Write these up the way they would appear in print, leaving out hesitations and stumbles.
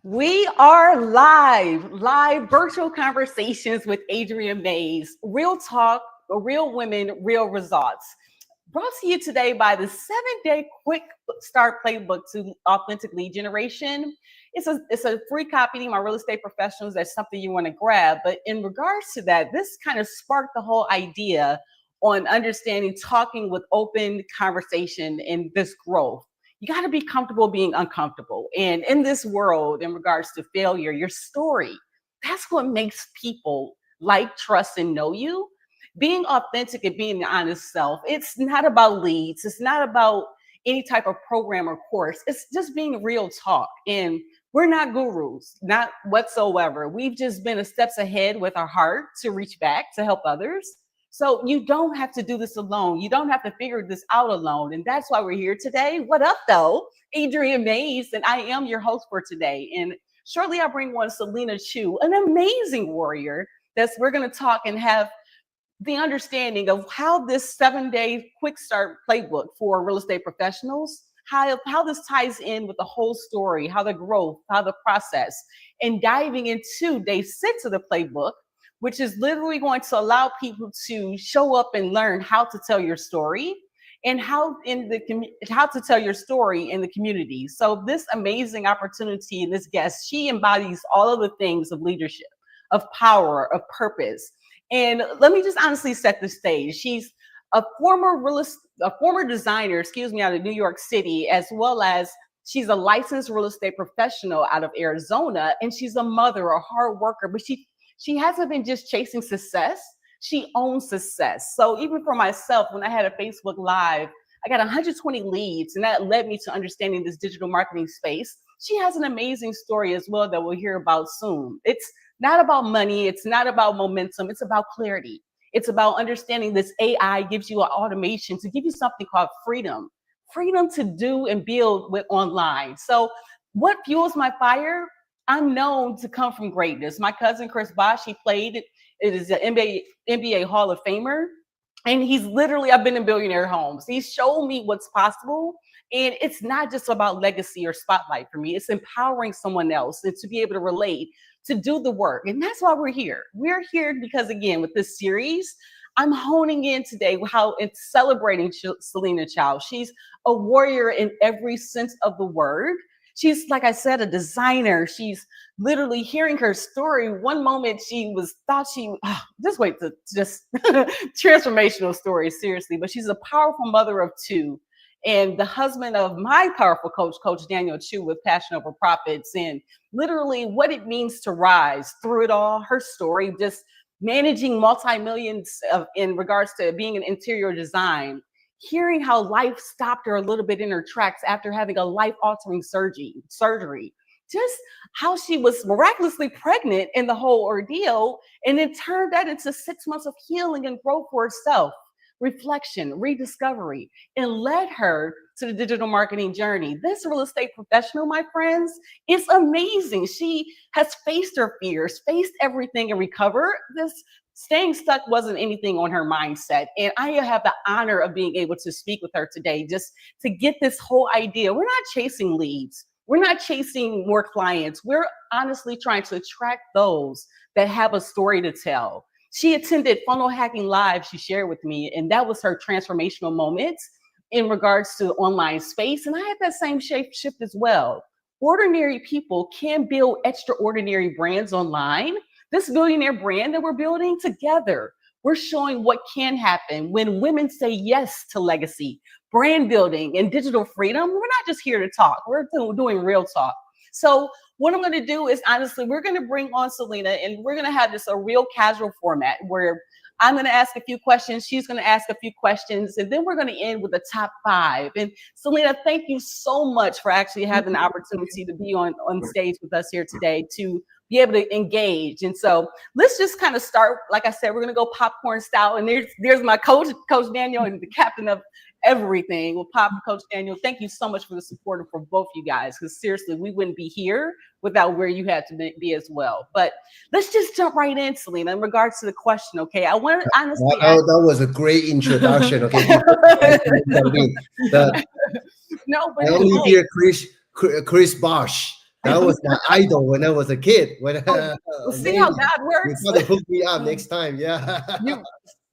We are live virtual conversations with Adriane Mayes. Real talk, real women, real results. Brought to you today by the 7-day quick start playbook to authentic lead generation. It's a free copy to my real estate professionals. That's something you want to grab. But in regards to that, this kind of sparked the whole idea on understanding, talking with open conversation and this growth. You got to be comfortable being uncomfortable. And in this world, in regards to failure, your story, that's what makes people like, trust, and know you. Being authentic and being the honest self, it's not about leads. It's not about any type of program or course. It's just being real talk. And we're not gurus, not whatsoever. We've just been a steps ahead with our heart to reach back to help others. So you don't have to do this alone. You don't have to figure this out alone. And that's why we're here today. What up, though? Adriane Mayes, and I am your host for today. And shortly I'll bring on Celina Chou, an amazing warrior we're going to talk and have the understanding of how this 7-day quick start playbook for real estate professionals, how this ties in with the whole story, how the growth, how the process, and diving into day 6 of the playbook, which is literally going to allow people to show up and learn how to tell your story and how to tell your story in the community. So this amazing opportunity and this guest, she embodies all of the things of leadership, of power, of purpose. And let me just honestly set the stage. She's a former designer, out of New York City, as well as she's a licensed real estate professional out of Arizona, and she's a mother, a hard worker, but she hasn't been just chasing success. She owns success. So even for myself, when I had a Facebook Live, I got 120 leads, and that led me to understanding this digital marketing space. She has an amazing story as well that we'll hear about soon. It's not about money. It's not about momentum. It's about clarity. It's about understanding this AI gives you an automation to give you something called freedom to do and build with online. So what fuels my fire? I'm known to come from greatness. My cousin, Chris Bosh, he played, it is an NBA Hall of Famer. And I've been in billionaire homes. He's shown me what's possible. And it's not just about legacy or spotlight for me. It's empowering someone else and to be able to relate, to do the work. And that's why we're here. We're here because, again, with this series, I'm honing in today how it's celebrating Celina Chou. She's a warrior in every sense of the word. She's, like I said, a designer. She's literally hearing her story. One moment transformational story, seriously, but she's a powerful mother of 2 and the husband of my powerful coach Daniel Chou, with Passion Over Profits, and literally what it means to rise through it all. Her story, just managing multi-millions in regards to being an interior design. Hearing how life stopped her a little bit in her tracks after having a life-altering surgery, just how she was miraculously pregnant in the whole ordeal, and it turned that into 6 months of healing and growth for herself, reflection, rediscovery, and led her to the digital marketing journey. This real estate professional, my friends, is amazing. She has faced her fears, faced everything, and recovered. This staying stuck wasn't anything on her mindset. And I have the honor of being able to speak with her today just to get this whole idea. We're not chasing leads. We're not chasing more clients. We're honestly trying to attract those that have a story to tell. She attended Funnel Hacking Live, she shared with me, and that was her transformational moment in regards to online space. And I had that same shift as well. Ordinary people can build extraordinary brands online. This billionaire brand that we're building together, we're showing what can happen when women say yes to legacy, brand building, and digital freedom. We're not just here to talk. We're doing real talk. So what I'm going to do is, honestly, we're going to bring on Celina, and we're going to have this a real casual format where I'm going to ask a few questions. She's going to ask a few questions, and then we're going to end with the top 5. And Celina, thank you so much for actually having the opportunity to be on stage with us here today to be able to engage. And so let's just kind of start. Like I said, we're going to go popcorn style. And there's my coach Daniel, and the captain of everything. Well, Coach Daniel, thank you so much for the support for both you guys, because seriously, we wouldn't be here without where you had to be as well. But let's just jump right in, Celina, in regards to the question, okay? I want to honestly that was a great introduction, okay? No, but I only hear Chris Bosh. That was my idol when I was a kid. When See how God you works? gotta hook me up next time. Yeah.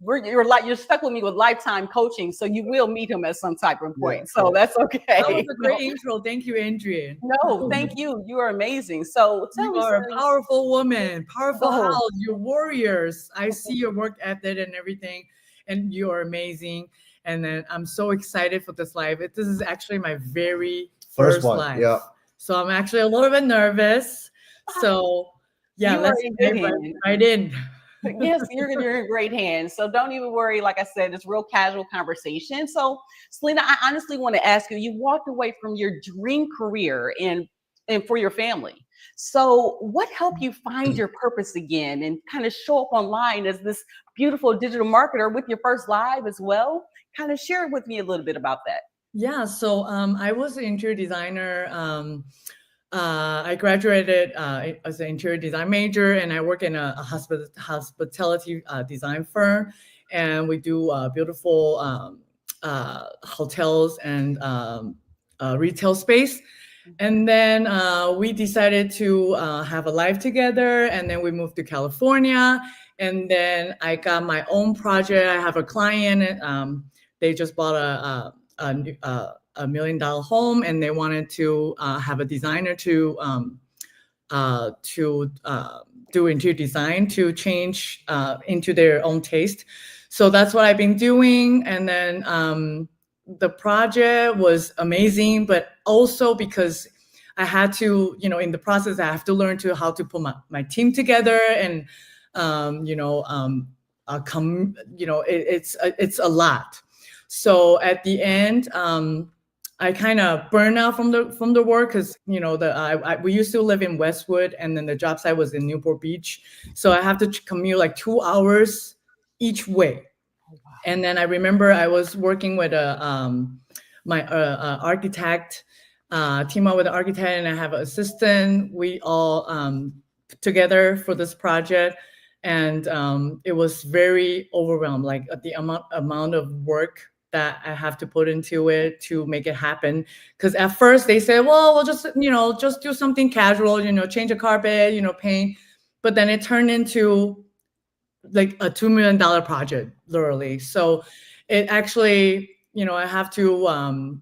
You're stuck with me with lifetime coaching, so you will meet him at some type of point. So that's okay. That was a great intro. Thank you, Adriane. No, thank you. You are amazing. So tell You me, are a powerful woman, powerful house. You're warriors. I see your work ethic and everything, and you are amazing. And then I'm so excited for this live. This is actually my very first one. live. Yeah. So I'm actually a little bit nervous. So yeah, let's get right in. Yes, you're in great hands. So don't even worry. Like I said, it's real casual conversation. So Celina, I honestly want to ask you, you walked away from your dream career and for your family. So what helped you find your purpose again and kind of show up online as this beautiful digital marketer with your first live as well? Kind of share with me a little bit about that. Yeah, so I was an interior designer. I graduated as an interior design major, and I work in a hospitality design firm, and we do beautiful hotels and retail space. And then we decided to have a life together, and then we moved to California, and then I got my own project. I have a client. They just bought a $1 million home, and they wanted to have a designer to do interior design to change into their own taste. So that's what I've been doing. And then the project was amazing, but also because I had to, in the process, I have to learn how to put my team together, and it's a lot. So at the end, I kind of burned out from the work because we used to live in Westwood, and then the job site was in Newport Beach, so I have to commute like 2 hours each way. And then I remember I was working with my architect, team up with an architect, and I have an assistant. We all together for this project, and it was very overwhelmed, like the amount of work that I have to put into it to make it happen. Because at first they said, well, we'll just do something casual, change a carpet, paint. But then it turned into like a $2 million project, literally. So it actually, I have to,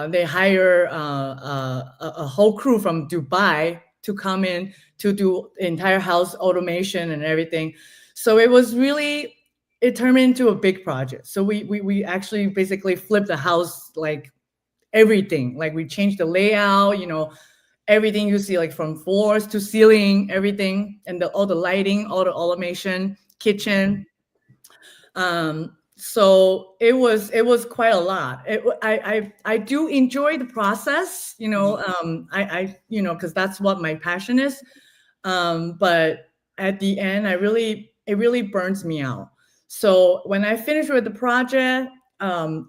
they hire a whole crew from Dubai to come in to do entire house automation and everything. So it was really, it turned into a big project. So we actually basically flipped the house, like everything. Like we changed the layout, everything you see, like from floors to ceiling, everything, and all the lighting, all the automation, kitchen. So it was quite a lot. I do enjoy the process, because that's what my passion is. But at the end, it really burns me out. So when I finished with the project, after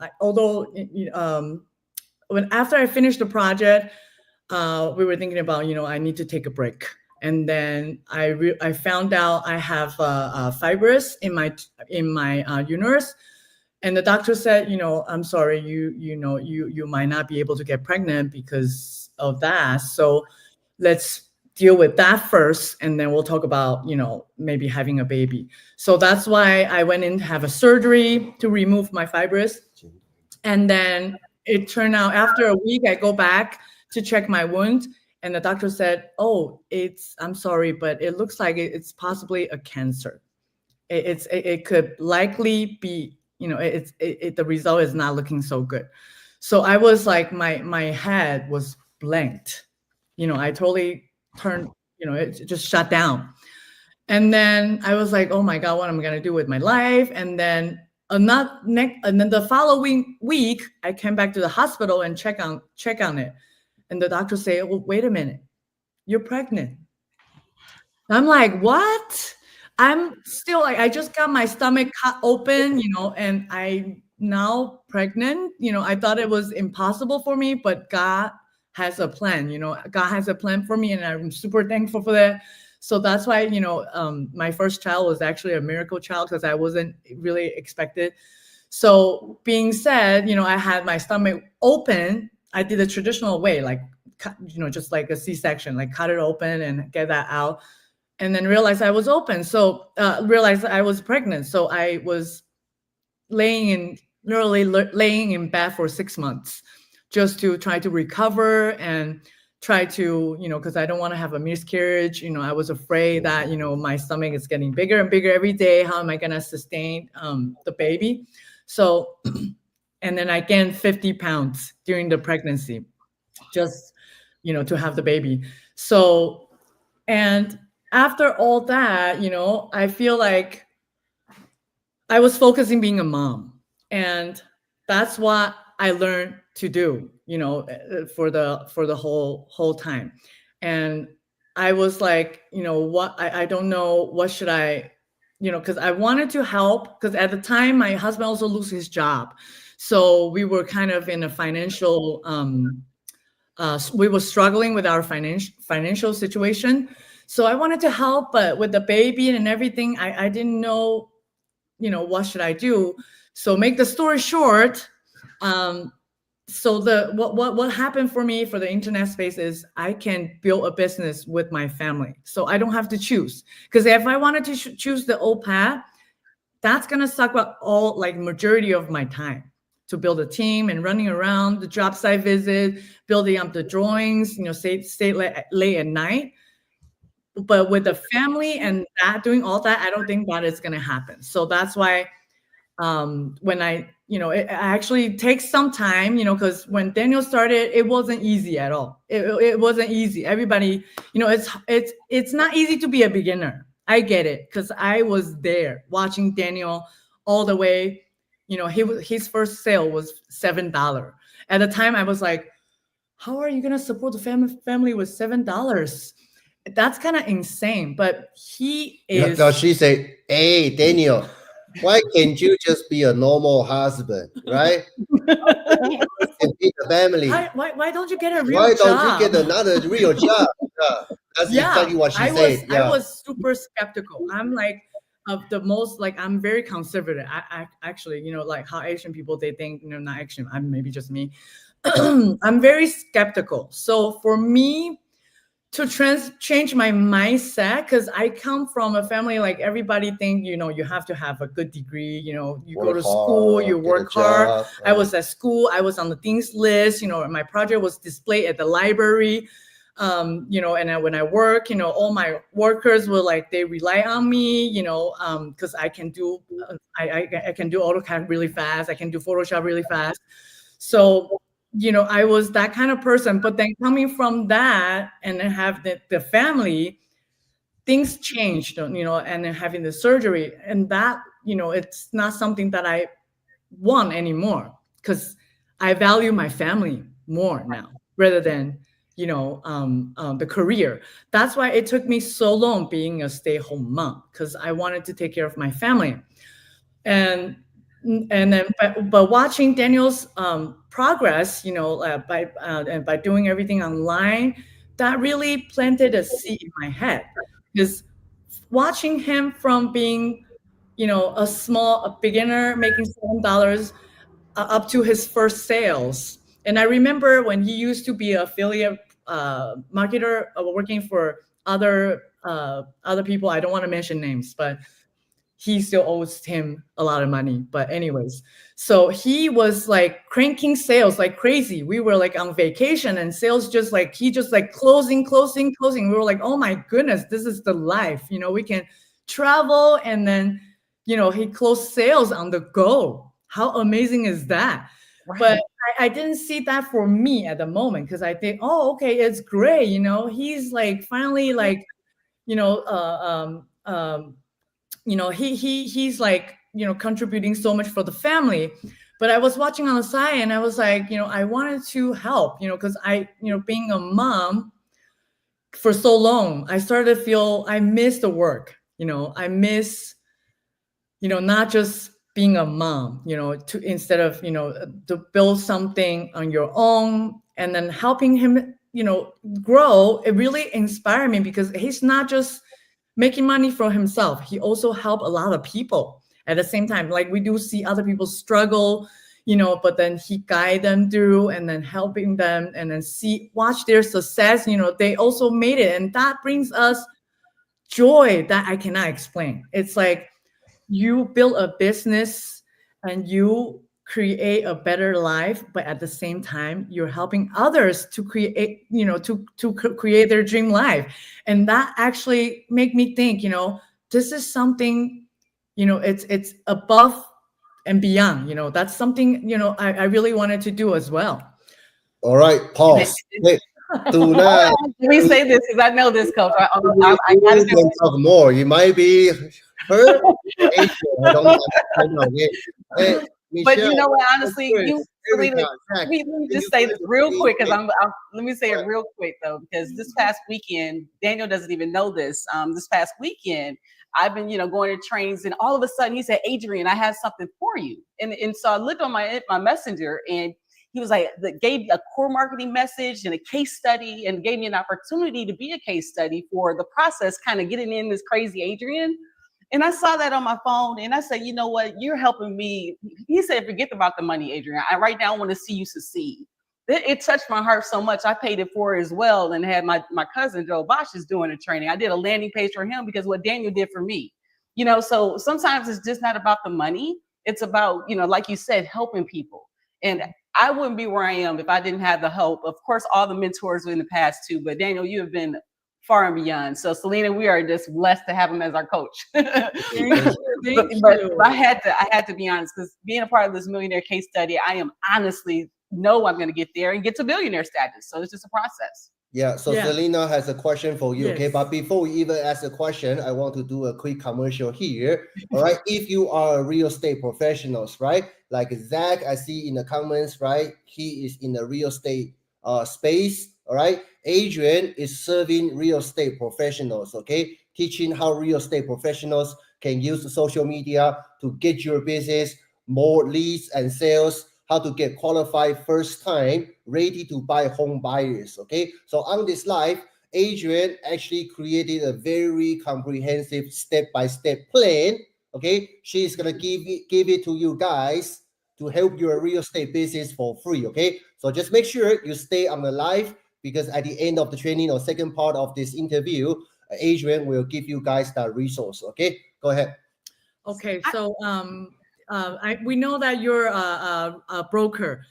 I finished the project, we were thinking about, I need to take a break. And then I found out I have fibroids in my uterus, and the doctor said, I'm sorry, you might not be able to get pregnant because of that. So let's deal with that first, and then we'll talk about, maybe having a baby. So that's why I went in to have a surgery to remove my fibroids. And then it turned out after a week, I go back to check my wound, and the doctor said, oh, I'm sorry, but it looks like it's possibly a cancer. It could likely be, the result is not looking so good. So I was like, my head was blanked. I totally turned, it just shut down. And then I was like, oh my God, what am I going to do with my life? And then and then the following week, I came back to the hospital and check on it. And the doctor said, well, wait a minute, you're pregnant. I'm like, what? I'm still like, I just got my stomach cut open, and I'm now pregnant. I thought it was impossible for me, but God has a plan. God has a plan for me, and I'm super thankful for that. So that's why, my first child was actually a miracle child, because I wasn't really expected. So being said, I had my stomach open. I did the traditional way, like cut, just like a C-section, like cut it open and get that out. And then realized I was open. So realized I was pregnant. So I was literally laying in bed for 6 months just to try to recover and try to, because I don't want to have a miscarriage. I was afraid that, my stomach is getting bigger and bigger every day. How am I going to sustain the baby? So, and then I gained 50 pounds during the pregnancy, just, to have the baby. So, and after all that, I feel like I was focusing being a mom, and that's what I learned to do, for the whole time. And I was like, what, I don't know, what should I, because I wanted to help, because at the time my husband also lost his job. So we were kind of in a financial, we were struggling with our financial situation. So I wanted to help, but with the baby and everything, I didn't know, what should I do? So make the story short, so what happened for me for the internet space is I can build a business with my family. So I don't have to choose, because if I wanted to choose the old path, that's going to suck up all, like, majority of my time to build a team and running around the job site visit, building up the drawings, stay late at night. But with the family and doing all that, I don't think that is going to happen. So that's why when I, it actually takes some time, because when Daniel started, it wasn't easy at all. It wasn't easy. Everybody, it's not easy to be a beginner. I get it, because I was there watching Daniel all the way. His first sale was $7. At the time, I was like, how are you going to support the family with $7? That's kind of insane. But he is. No, she said, hey, Daniel, why can't you just be a normal husband, right? And feed the family. Why don't you get a real job? Why don't you get another real job? That's exactly what she said. I was super skeptical. I'm like, of the most, like, I'm very conservative. I actually, like how Asian people, they think, not Asian, I'm maybe just me. I'm very skeptical. So for me to change my mindset, because I come from a family, like, everybody think, you have to have a good degree, you go to school, you work hard. I was at school, I was on the dean's list, my project was displayed at the library. And then when I work, all my workers were like, they rely on me, because I can do, I can do AutoCAD really fast. I can do Photoshop really fast. So, I was that kind of person. But then coming from that and then have the family, things changed, and then having the surgery, and that, it's not something that I want anymore, because I value my family more now rather than the career. That's why it took me so long being a stay-at-home mom, because I wanted to take care of my family. And then but watching Daniel's progress, by doing everything online, that really planted a seed in my head, because watching him from being a beginner making $7 up to his first sales. And I remember when he used to be an affiliate marketer, working for other people. I don't want to mention names, but he still owes him a lot of money. But anyways, so he was like cranking sales like crazy. We were like on vacation and sales just like closing. We were like, oh my goodness, this is the life. We can travel, and then he closed sales on the go. How amazing is that? Right. But I didn't see that for me at the moment, because I think, oh, okay, it's great. He's like finally like, he's like, contributing so much for the family. But I was watching on the side and I was like, I wanted to help, because I, being a mom for so long, I started to feel I miss the work. I miss, not just being a mom, to instead of, to build something on your own and then helping him, grow. It really inspired me, because he's not just making money for himself. He also helped a lot of people at the same time. Like, we do see other people struggle, but then he guide them through and then helping them and then watch their success. They also made it. And that brings us joy that I cannot explain. It's like you build a business and you create a better life, but at the same time, you're helping others to create, to create their dream life. And that actually make me think, this is something, it's above and beyond, that's something, I really wanted to do as well. All right, pause. Wait, do not. Let me say this because I know this, Coach. I gotta do talk more. You might be hurt. I don't know. Hey, but Michelle, you know what? Honestly, let me just say this real quick because let me say it real quick though, because this past weekend, Daniel doesn't even know this. This past weekend, I've been, going to trainings, and all of a sudden he said, "Adriane, I have something for you." And so I looked on my messenger, and he was like, gave a core marketing message and a case study, and gave me an opportunity to be a case study for the process, kind of getting in this crazy Adriane. And I saw that on my phone, and I said, you know what? You're helping me. He said, forget about the money, Adriane. Right now I want to see you succeed. It touched my heart so much. I paid it for as well, and had my cousin Joe Bosh is doing a training. I did a landing page for him because what Daniel did for me. So sometimes it's just not about the money. It's about, like you said, helping people. And I wouldn't be where I am if I didn't have the help. Of course, all the mentors in the past too, but Daniel, you have been far and beyond. So Celina, we are just blessed to have him as our coach. But I had to be honest, because being a part of this millionaire case study, I am honestly know I'm going to get there and get to billionaire status. So it's just a process. Yeah, so Celina has a question for you, okay? But before we even ask a question, I want to do a quick commercial here, all right? If you are a real estate professionals, right? Like Zach, I see in the comments, right? He is in the real estate space, all right? Adriane is serving real estate professionals, okay? Teaching how real estate professionals can use social media to get your business more leads and sales, how to get qualified first time, ready to buy home buyers, okay? So on this live, Adriane actually created a very comprehensive step-by-step plan, okay? She's gonna give it to you guys to help your real estate business for free, okay? So just make sure you stay on the live, because at the end of the training or second part of this interview, Adriane will give you guys that resource, okay? Go ahead. Okay, so we know that you're a broker,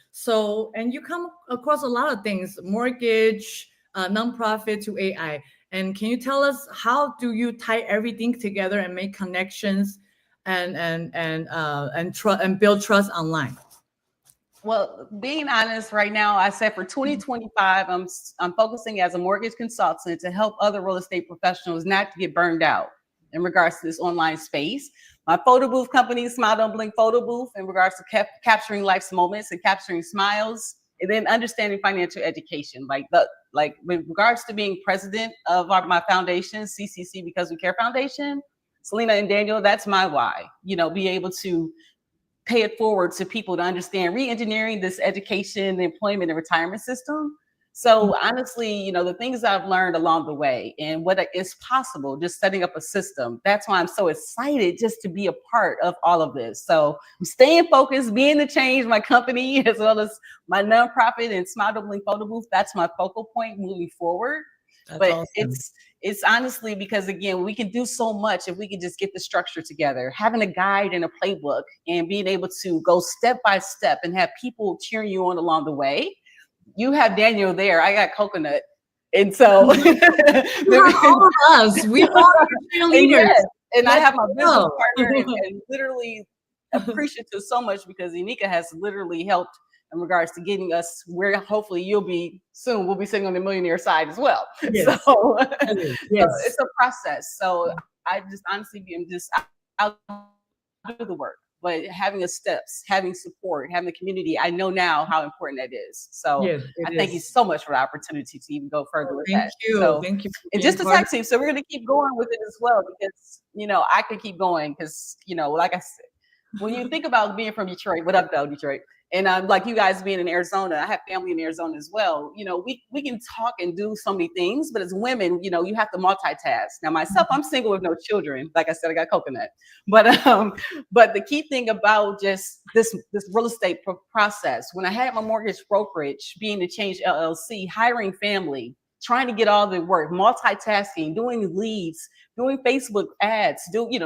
and you come across a lot of things, mortgage, nonprofit to AI. And can you tell us how do you tie everything together and make connections and build trust online? Well, being honest, right now, I said for 2025, I'm focusing as a mortgage consultant to help other real estate professionals not to get burned out in regards to this online space. My photo booth company, Smile Don't Blink Photo Booth, in regards to capturing life's moments and capturing smiles, and then understanding financial education. Like with regards to being president of my foundation, CCC Because We Care Foundation, Celina and Daniel, that's my why. Be able to pay it forward to people to understand re-engineering this education, the employment, and retirement system. So honestly, the things I've learned along the way and what is possible, just setting up a system. That's why I'm so excited just to be a part of all of this. So I'm staying focused, being the change, my company, as well as my nonprofit and Smile Don't Blink Photo Booth. That's my focal point moving forward. That's awesome. It's honestly because, again, we can do so much if we can just get the structure together, having a guide and a playbook and being able to go step by step and have people cheering you on along the way. You have Daniel there. I got Coconut. And so all of us, we are leaders. And I have my business partner and literally appreciative so much because Anika has literally helped in regards to getting us where hopefully we'll be sitting on the millionaire side as well. Yes. So, yes. So it's a process. So I just honestly I'll do the work, but having steps, having support, having the community, I know now how important that is. So yes, I thank you so much for the opportunity to even go further with that. Thank you. And just to tag team. So we're going to keep going with it as well, because, I could keep going because, like I said, when you think about being from Detroit, what up though, Detroit? And like you guys being in Arizona, I have family in Arizona as well. You know, we can talk and do so many things, but as women, you know, you have to multitask. Now, myself, I'm single with no children. Like I said, I got coconut. But the key thing about just this real estate process, when I had my mortgage brokerage, being the Change LLC, hiring family, trying to get all the work, multitasking, doing leads, doing Facebook ads,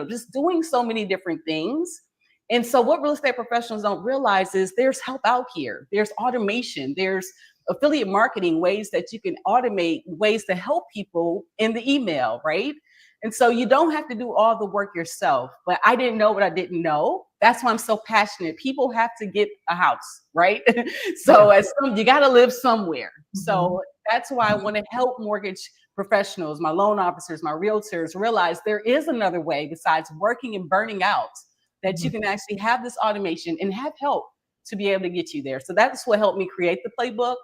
just doing so many different things. And so what real estate professionals don't realize is there's help out here. There's automation, there's affiliate marketing, ways that you can automate, ways to help people in the email, right? And so you don't have to do all the work yourself. But I didn't know what I didn't know. That's why I'm so passionate. People have to get a house, right? So you got to live somewhere. So that's why I want to help mortgage professionals, my loan officers, my realtors realize there is another way besides working and burning out, that you can actually have this automation and have help to be able to get you there. So that's what helped me create the playbook,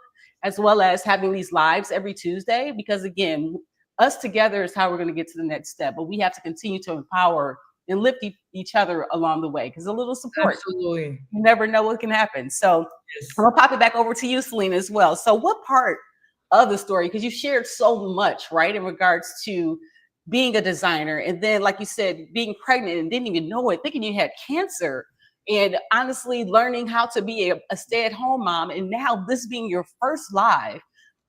as well as having these lives every Tuesday, because again, us together is how we're going to get to the next step. But we have to continue to empower and lift each other along the way, because a little support, absolutely, you never know what can happen. So I'm gonna pop it back over to you, Celina, as well. So what part of the story, because you shared so much, right, in regards to being a designer, and then, like you said, being pregnant and didn't even know it, thinking you had cancer, and honestly learning how to be a stay-at-home mom, and now this being your first live,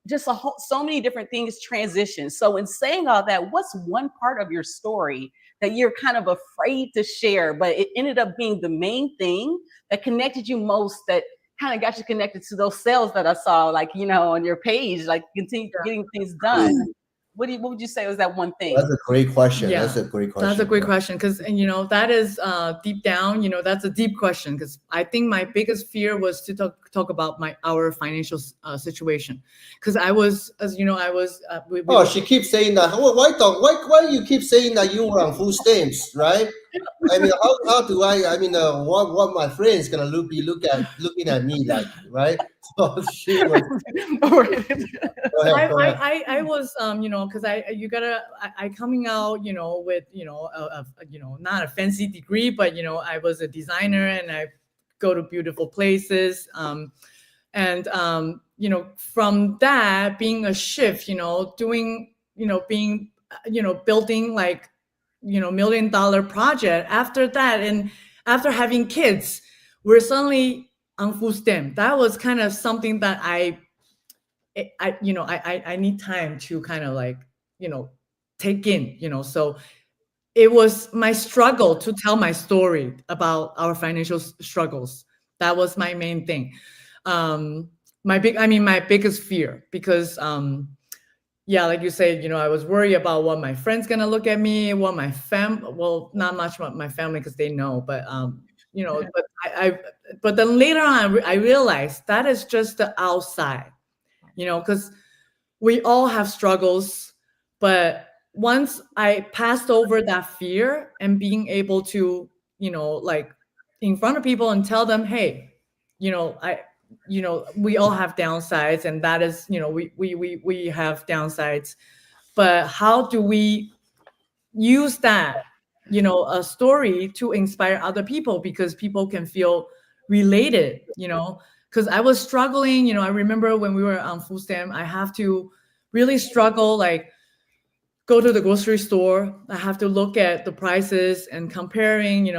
just so many different things transition. So in saying all that, what's one part of your story that you're kind of afraid to share, but it ended up being the main thing that connected you most, that kind of got you connected to those sales that I saw, like, on your page, like continue getting things done? What would you say was that one thing? That's a great question. Yeah, that's a great question. That's a great question, because that is deep down. That's a deep question, because I think my biggest fear was to talk about our financial situation, because I was, as you know, I was. She keeps saying that. Why you keep saying that you were on food stamps, right? I mean, how do I mean, what my friends gonna looking at me like, right? So she was. I was because I coming out with not a fancy degree, but I was a designer and I go to beautiful places, and from that being a shift, doing being building like $1 million project. After that, and after having kids, we're suddenly on food stamp. That was kind of something that I need time to kind of like, take in, so it was my struggle to tell my story about our financial struggles. That was my main thing. My biggest fear, because, like you said, I was worried about what my friends gonna look at me, what my well, not much about my family, because they know, but, but then later on, I realized that is just the outside. Because we all have struggles, but once I passed over that fear and being able to, like in front of people and tell them, hey, we all have downsides, and that is, we have downsides, but how do we use that, a story to inspire other people, because people can feel related, because I was struggling, I remember when we were on food stamp, I have to really struggle, like go to the grocery store. I have to look at the prices and comparing,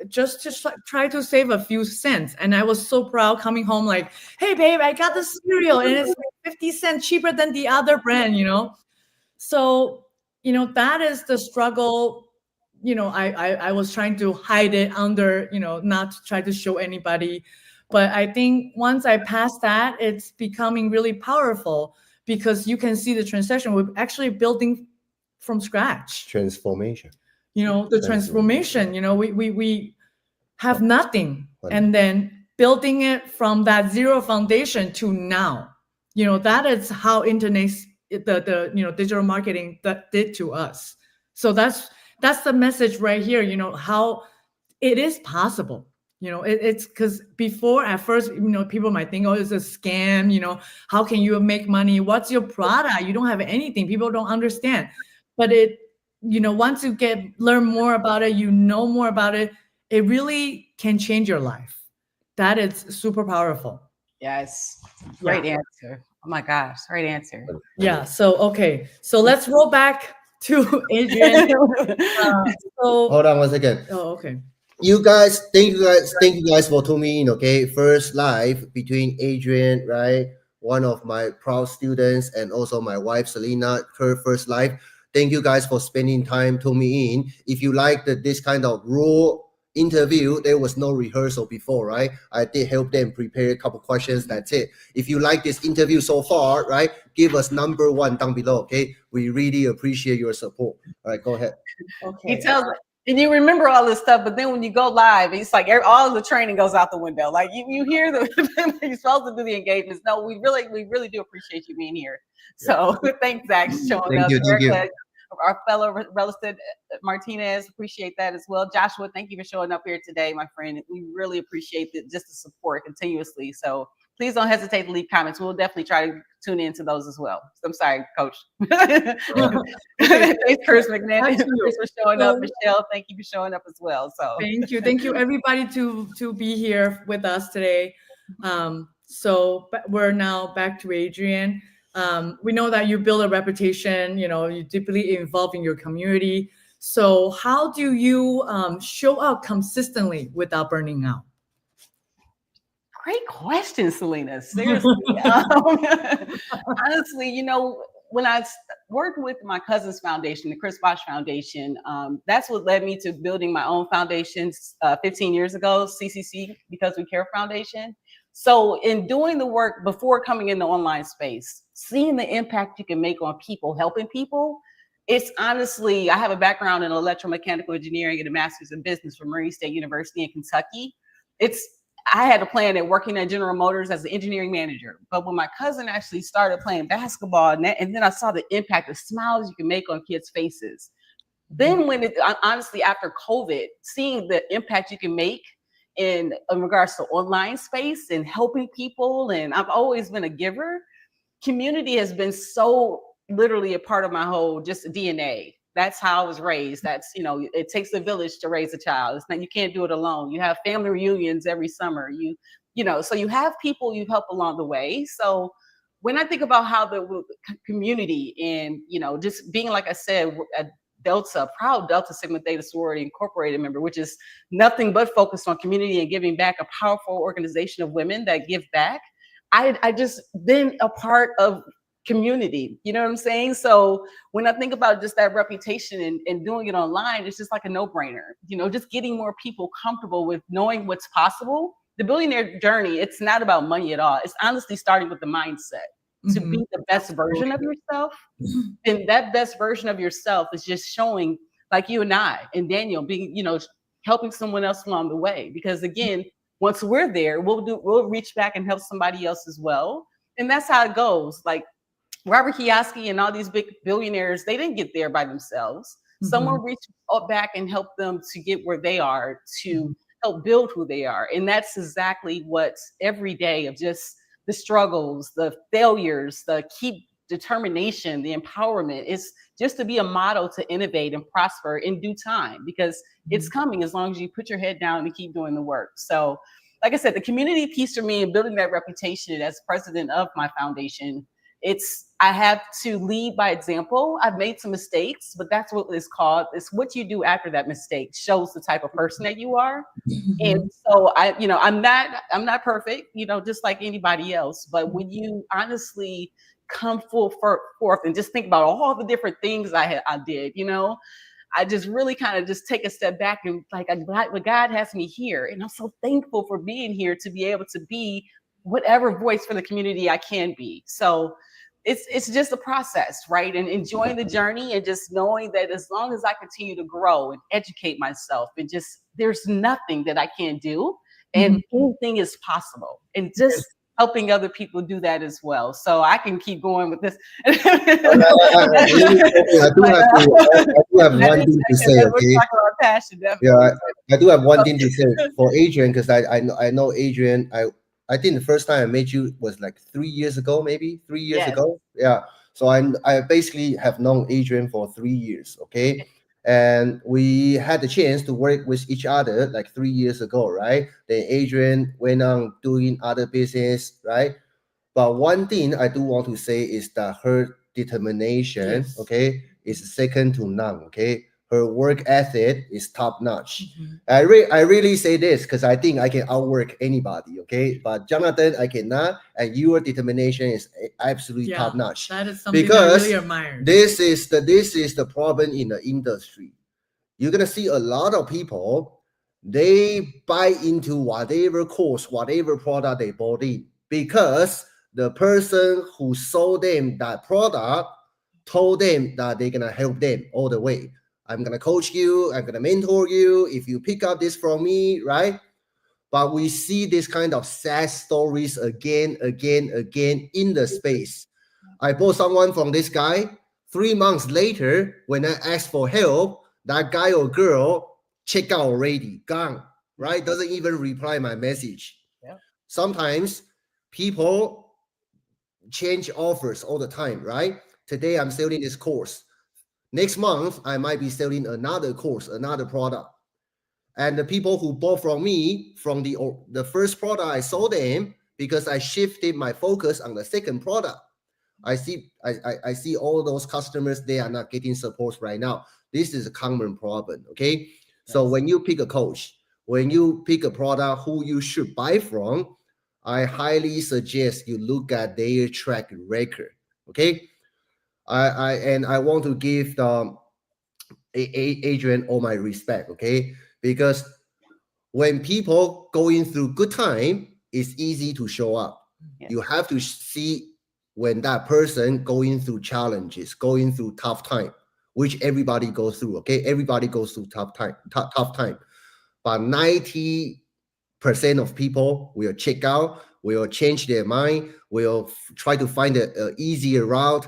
just try to save a few cents. And I was so proud coming home like, hey, babe, I got the cereal and it's like 50 cents cheaper than the other brand, So, that is the struggle. I was trying to hide it under, not to try to show anybody. But I think once I passed that, it's becoming really powerful, because you can see the transition. We're actually building from scratch. Transformation. The transformation, we have nothing. And then building it from that zero foundation to now, that is how internet, the digital marketing that did to us. So that's the message right here, how it is possible. It's because before, at first, people might think, oh, it's a scam. How can you make money? What's your product? You don't have anything. People don't understand. But once you learn more about it, more about it, it really can change your life. that is super powerful. Yes. Great answer. Oh my gosh. Great answer. Yeah. So, okay. So let's roll back to Adriane. So hold on 1 second. Oh, okay. Thank you guys for tuning in. Okay, first live between Adriane, right, one of my proud students, and also my wife Celina, her first live. Thank you guys for spending time tuning in. If you like this kind of raw interview, there was no rehearsal before, right? I did help them prepare a couple questions. That's it. If you like this interview so far, right, give us number 1 down below. Okay, we really appreciate your support. All right, go ahead. Okay. He tells and you remember all this stuff, but then when you go live, it's like all of the training goes out the window. Like you hear you're supposed to do the engagements. No, we really do appreciate you being here. So thanks, Zach, showing up. Thank you. Our fellow Relisted Martinez, appreciate that as well. Joshua, thank you for showing up here today, my friend. We really appreciate just the support continuously. So please don't hesitate to leave comments. We'll definitely try to tune into those as well. I'm sorry, Coach. Thanks, Chris McNair. Thanks for showing up. Michelle, thank you for showing up as well. So thank you everybody to be here with us today. So we're now back to Adriane. We know that you build a reputation, you're deeply involved in your community. So how do you show up consistently without burning out? Great question, Celina. Seriously. Honestly, when I worked with my cousin's foundation, the Chris Bosh Foundation, that's what led me to building my own foundation 15 years ago, CCC, Because We Care Foundation. So in doing the work before coming in the online space, seeing the impact you can make on people, helping people, it's honestly, I have a background in electromechanical engineering and a master's in business from Murray State University in Kentucky. I had a plan at working at General Motors as an engineering manager. But when my cousin actually started playing basketball, and then I saw the impact, the smiles you can make on kids' faces. Then honestly, after COVID, seeing the impact you can make in regards to online space and helping people, and I've always been a giver, community has been so literally a part of my whole just DNA. That's how I was raised. That's, it takes a village to raise a child. It's not, you can't do it alone. You have family reunions every summer. So you have people you help along the way. So when I think about how the community and, just being, like I said, a proud Delta Sigma Theta Sorority Incorporated member, which is nothing but focused on community and giving back, a powerful organization of women that give back. I just been a part of community, you know what I'm saying? So when I think about just that reputation and doing it online, it's just like a no-brainer, just getting more people comfortable with knowing what's possible. The billionaire journey, it's not about money at all. It's honestly starting with the mindset to be the best version of yourself. And that best version of yourself is just showing, like you and I and Daniel, being, helping someone else along the way. Because again, once we're there, we'll reach back and help somebody else as well. And that's how it goes. Like Robert Kiyosaki and all these big billionaires, they didn't get there by themselves. Someone reached back and helped them to get where they are, to help build who they are. And that's exactly what every day of just the struggles, the failures, the keep determination, the empowerment is just to be a model to innovate and prosper in due time, because it's coming as long as you put your head down and keep doing the work. So like I said, the community piece for me and building that reputation as president of my foundation, I have to lead by example. I've made some mistakes, but that's what it's called. It's what you do after that mistake shows the type of person that you are. And so I'm not perfect, just like anybody else. But when you honestly come forth and just think about all the different things I did, I just really kind of just take a step back and like, God has me here. And I'm so thankful for being here to be able to be whatever voice for the community I can be. So it's just a process, right? And enjoying the journey and just knowing that as long as I continue to grow and educate myself and just, there's nothing that I can't do and anything is possible. And just helping other people do that as well. So I can keep going with this. I do have one thing to say, okay? Passion, yeah, I do have one thing to say for Adriane, because I know Adriane. I think the first time I met you was like 3 years ago, maybe 3 years ago. Yeah. So I basically have known Adriane for 3 years. Okay. And we had the chance to work with each other like 3 years ago, right? Then Adriane went on doing other business, right? But one thing I do want to say is that her determination, Yes. okay, is second to none, okay? Her work ethic is top notch. Mhm. I really say this because I think I can outwork anybody, okay? But Jonathan, I cannot, and your determination is absolutely top notch. That is something Because I really admire. this is the problem in the industry. You're gonna see a lot of people, they buy into whatever course, whatever product they bought in, because the person who sold them that product told them that they're gonna help them all the way. I'm gonna coach you, I'm gonna mentor you if you pick up this from me, right? But we see this kind of sad stories again in the space. I bought someone from this guy. 3 months later, when I asked for help, that guy or girl check out already, gone, right? Doesn't even reply my message. Yeah. Sometimes people change offers all the time, right? Today I'm selling this course. Next month, I might be selling another course, another product. And the people who bought from me from the first product I sold them, because I shifted my focus on the second product. I see all those customers, they are not getting support right now. This is a common problem, okay? Yes. So when you pick a coach, when you pick a product who you should buy from, I highly suggest you look at their track record, okay? I want to give Adriane all my respect, okay? Because when people going through good time, it's easy to show up. Yes. You have to see when that person going through challenges, going through tough time, which everybody goes through, okay? Everybody goes through tough time. But 90% of people will check out, will change their mind, will try to find an easier route,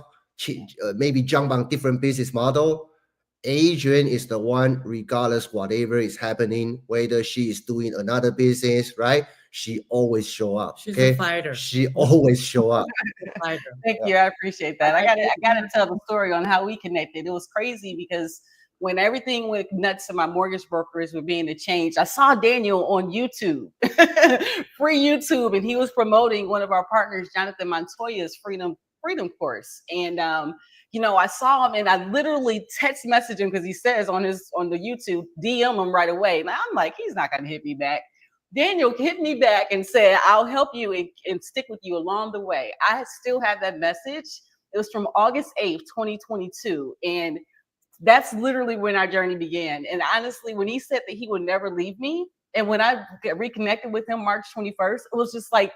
maybe jump on different business model. Adriane is the one, regardless whatever is happening, whether she is doing another business, right? She always show up. She's a fighter. She always show up. Thank you. I appreciate that. I gotta tell the story on how we connected. It was crazy because when everything went nuts to my mortgage brokers were being changed, I saw Daniel on YouTube, free YouTube, and he was promoting one of our partners, Jonathan Montoya's Freedom course. And I saw him and I literally text messaged him because he says on the YouTube, DM him right away. And I'm like, he's not gonna hit me back. Daniel hit me back and said, I'll help you and stick with you along the way. I still have that message. It was from August 8th, 2022. And that's literally when our journey began. And honestly, when he said that he would never leave me, and when I reconnected with him March 21st, it was just like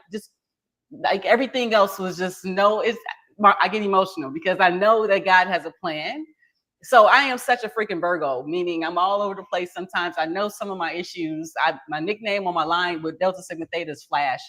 everything else was just I get emotional because I know that God has a plan. So I am such a freaking Virgo, meaning I'm all over the place. Sometimes I know some of my issues. My nickname on my line with Delta Sigma Theta is Flash.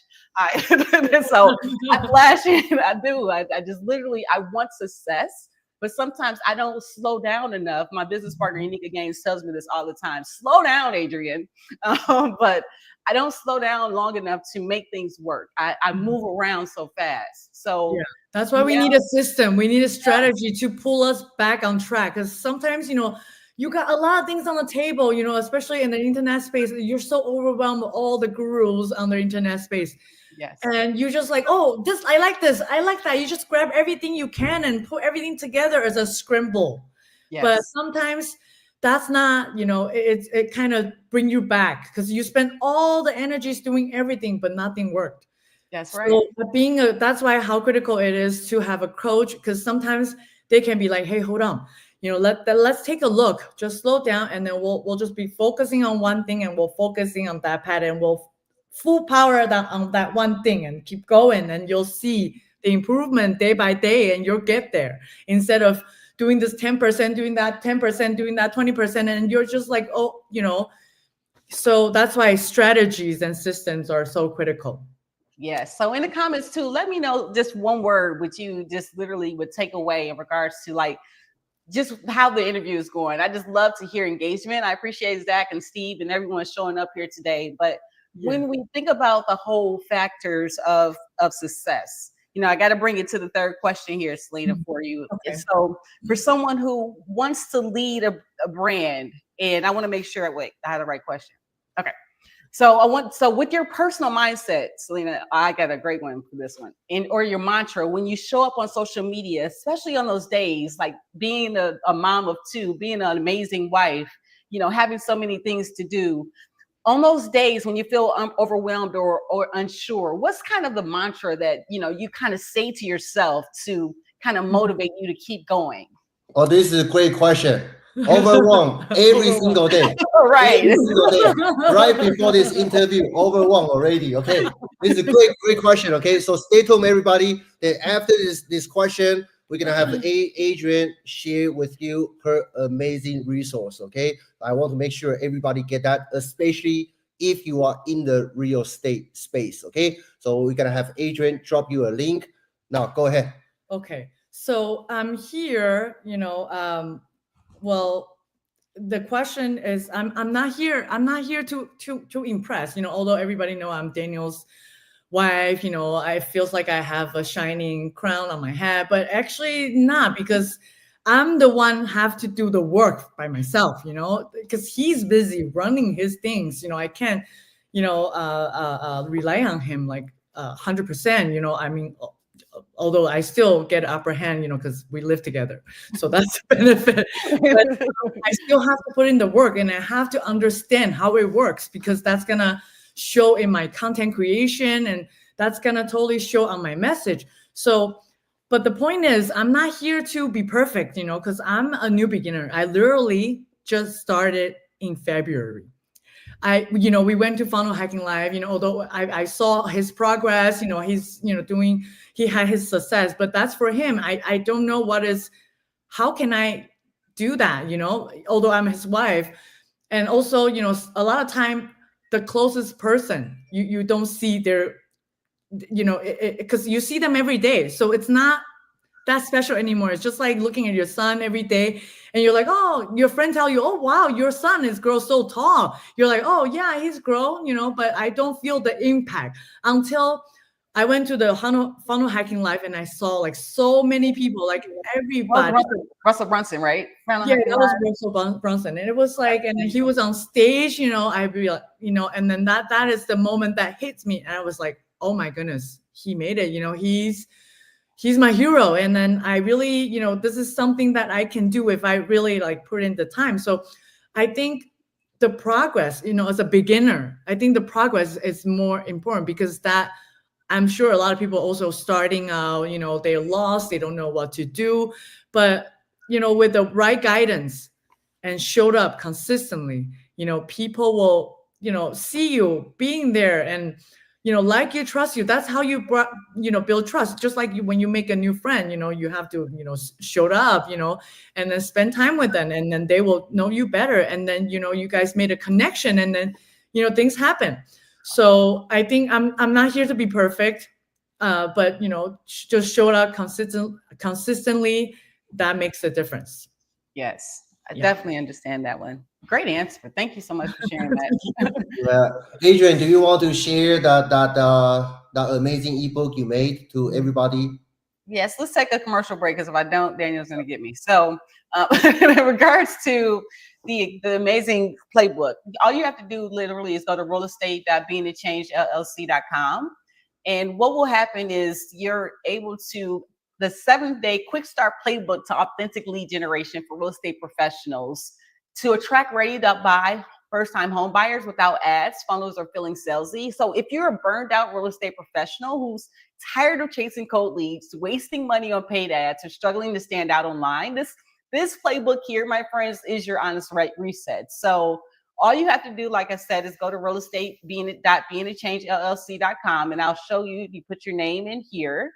So I flash it. I do. I just literally, I want success, but sometimes I don't slow down enough. My business partner, Unica Gaines, tells me this all the time. Slow down, Adriane. But I don't slow down long enough to make things work. I move around so fast. So yeah. That's why we need a system. We need a strategy to pull us back on track. Because sometimes, you got a lot of things on the table, especially in the internet space. You're so overwhelmed with all the gurus on the internet space. Yes. And you're just like, oh, I like this. I like that. You just grab everything you can and put everything together as a scramble. Yes. But sometimes that's not, it kind of bring you back because you spend all the energies doing everything, but nothing worked. That's right. So that's why how critical it is to have a coach, because sometimes they can be like, hey, hold on, let's take a look, just slow down, and then we'll just be focusing on one thing, and we'll focusing on that pattern. We'll full power on that one thing and keep going, and you'll see the improvement day by day, and you'll get there instead of doing this 10%, doing that 10%, doing that 20%, and you're just like, so that's why strategies and systems are so critical. Yes. So in the comments too, let me know just one word which you just literally would take away in regards to just how the interview is going. I just love to hear engagement. I appreciate Zach and Steve and everyone showing up here today. But when we think about the whole factors of success, I got to bring it to the third question here, Celina, for you. Okay. So for someone who wants to lead a brand, and I want to make sure, wait, I had the right question. Okay. So with your personal mindset, Celina, I got a great one for this one. Or your mantra, when you show up on social media, especially on those days, like being a mom of two, being an amazing wife, having so many things to do, on those days when you feel overwhelmed or unsure, what's kind of the mantra that, you kind of say to yourself to kind of motivate you to keep going? Oh, this is a great question. Overwhelmed every single day. Right. Every single day. Right before this interview, overwhelmed already. Okay. This is a great question. Okay. So stay tuned, everybody. Then after this question, we're gonna have Adriane share with you her amazing resource. Okay. I want to make sure everybody get that, especially if you are in the real estate space. Okay. So we're gonna have Adriane drop you a link. Now go ahead. Okay. So I'm here, well, the question is, I'm not here to impress, although everybody know I'm Daniel's wife, I feels like I have a shining crown on my head, but actually not, because I'm the one have to do the work by myself, because he's busy running his things. I can't, rely on him like 100%, I mean, although I still get upper hand, because we live together. So that's a benefit. But I still have to put in the work, and I have to understand how it works, because that's going to show in my content creation, and that's going to totally show on my message. So, but the point is, I'm not here to be perfect, because I'm a new beginner. I literally just started in February. We went to Funnel Hacking Live, although I saw his progress, he's, he had his success, but that's for him. I don't know how can I do that, although I'm his wife. And also, a lot of time, the closest person, you don't see their, because you see them every day. So it's not that special anymore. It's just like looking at your son every day, and you're like, oh, your friend tell you, oh, wow, your son is grown so tall. You're like, oh yeah, he's grown, but I don't feel the impact until I went to the Funnel Hacking Live, and I saw like so many people, like everybody. Russell Brunson, right? Yeah, that was Russell Brunson. And it was like, and then he was on stage, I'd be like, and then that is the moment that hits me. And I was like, oh my goodness, he made it, he's my hero. And then I really, this is something that I can do if I really like put in the time. So I think the progress, as a beginner, I think the progress is more important, because that I'm sure a lot of people also starting out, they're lost, they don't know what to do. But, with the right guidance and showed up consistently, people will, see you being there and, like you, trust you. That's how you build trust. Just like when you make a new friend, you have to, show up, and then spend time with them, and then they will know you better. And then, you guys made a connection, and then, things happen. So I think I'm not here to be perfect, but just show up consistently. That makes a difference. Yes, I definitely understand that one. Great answer. Thank you so much for sharing that. Yeah, Adriane, do you want to share that amazing ebook you made to everybody? Yes, let's take a commercial break, because if I don't, Daniel's going to get me. So, in regards to the amazing playbook, all you have to do literally is go to realestate.beingthechangellc.com, and what will happen is you're able to the 7-day quick start playbook to authentic lead generation for real estate professionals to attract ready to buy first-time home buyers without ads, funnels, or feeling salesy. So if you're a burned out real estate professional who's tired of chasing cold leads, wasting money on paid ads, or struggling to stand out online, this playbook here, my friends, is your honest right reset. So all you have to do, like I said, is go to realestate.beingthechangellc.com, and I'll show you. You put your name in here,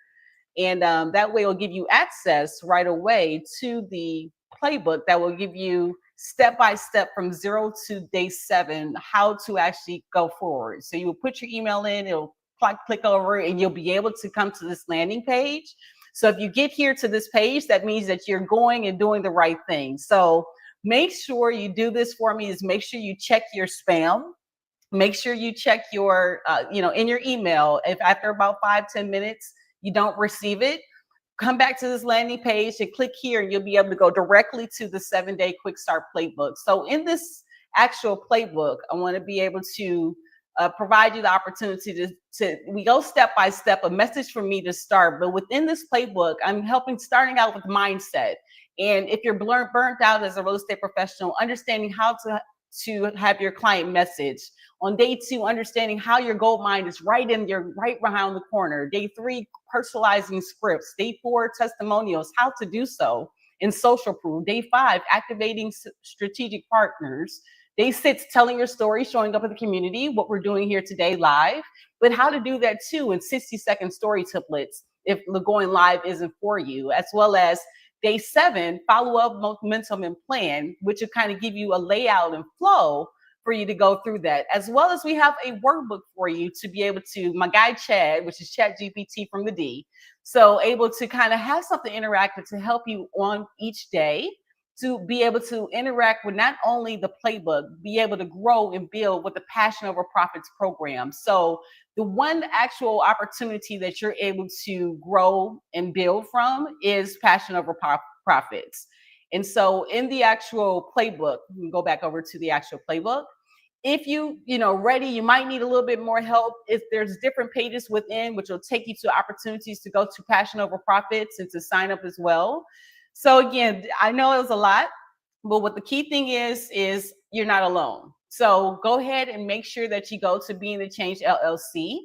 and that way it'll give you access right away to the playbook that will give you step-by-step from 0 to day 7, how to actually go forward. So you will put your email in, it'll click over, and you'll be able to come to this landing page. So if you get here to this page, that means that you're going and doing the right thing. So make sure you do this for me, is make sure you check your spam. Make sure you check your, in your email, if after about 5-10 minutes, you don't receive it, come back to this landing page and click here, and you'll be able to go directly to the 7-day quick start playbook. So in this actual playbook, I want to be able to provide you the opportunity to we go step by step, a message for me to start. But within this playbook, I'm starting out with mindset. And if you're burnt out as a real estate professional, understanding how to have your client message. On day 2, understanding how your gold mine is right behind the corner. Day 3, personalizing scripts. Day 4, testimonials, how to do so in social proof. Day 5, activating strategic partners. Day 6, telling your story, showing up in the community, what we're doing here today live, but how to do that too in 60-second story templates if the going live isn't for you, as well as Day 7, follow up, momentum, and plan, which will kind of give you a layout and flow for you to go through that. As well as we have a workbook for you to be able to, my guy Chad, which is Chat GPT from the D, so able to kind of have something interactive to help you on each day, to be able to interact with not only the playbook, be able to grow and build with the Passion Over Profits program. So the one actual opportunity that you're able to grow and build from is Passion Over Profits. And so in the actual playbook, we can go back over to the actual playbook. If ready, you might need a little bit more help. If there's different pages within, which will take you to opportunities to go to Passion Over Profits and to sign up as well. So again, I know it was a lot, but what the key thing is you're not alone. So go ahead and make sure that you go to Being the Change LLC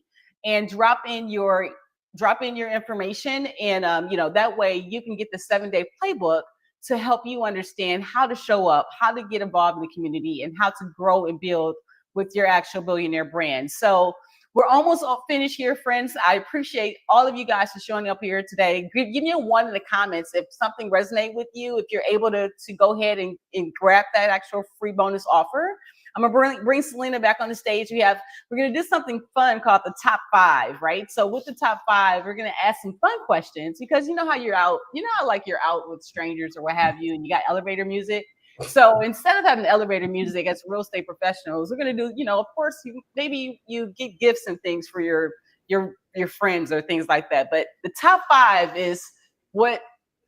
and drop in your information, and that way you can get the 7-day playbook to help you understand how to show up, how to get involved in the community, and how to grow and build with your actual billionaire brand. So we're almost all finished here, friends. I appreciate all of you guys for showing up here today. Give me a 1 in the comments if something resonates with you, if you're able to go ahead and grab that actual free bonus offer. I'm gonna bring Celina back on the stage. We're gonna do something fun called the top 5, right? So with the top 5, we're gonna ask some fun questions, because you know how you're out with strangers or what have you, and you got elevator music. So instead of having elevator music as real estate professionals, we're gonna do, of course, maybe you get gifts and things for your friends or things like that. But the top 5 is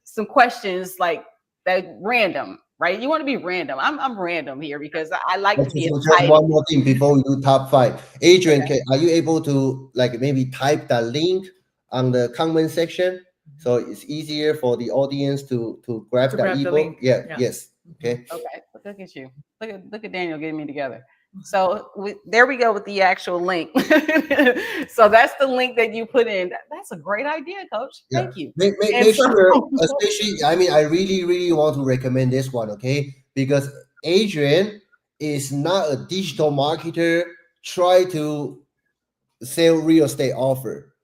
some questions like that, random, right? You want to be random. I'm random here because I like to be just excited. one more thing before we do top 5. Adriane, okay, are you able to maybe type that link on the comment section so it's easier for the audience to grab that ebook? Yeah. Yes. Okay. Look at you. Look at Daniel getting me together. So there we go with the actual link. So that's the link that you put in. That's a great idea, Coach. Yeah. Thank you. Make sure, especially, I really, really want to recommend this one, okay? Because Adriane is not a digital marketer try to sell real estate offer.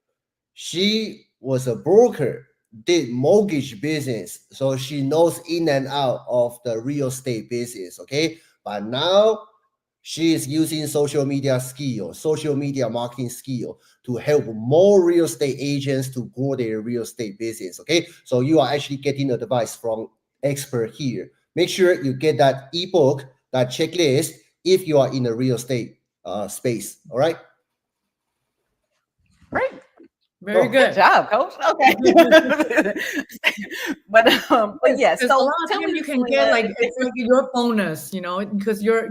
She was a broker, did mortgage business, so she knows in and out of the real estate business, okay? But now she is using social media marketing skill to help more real estate agents to grow their real estate business, okay? So you are actually getting advice from expert here. Make sure you get that ebook, that checklist, if you are in the real estate space, all right? Great. Very good job, Coach. Okay. but yes, so a lot of times you can get it's like your bonus, because you're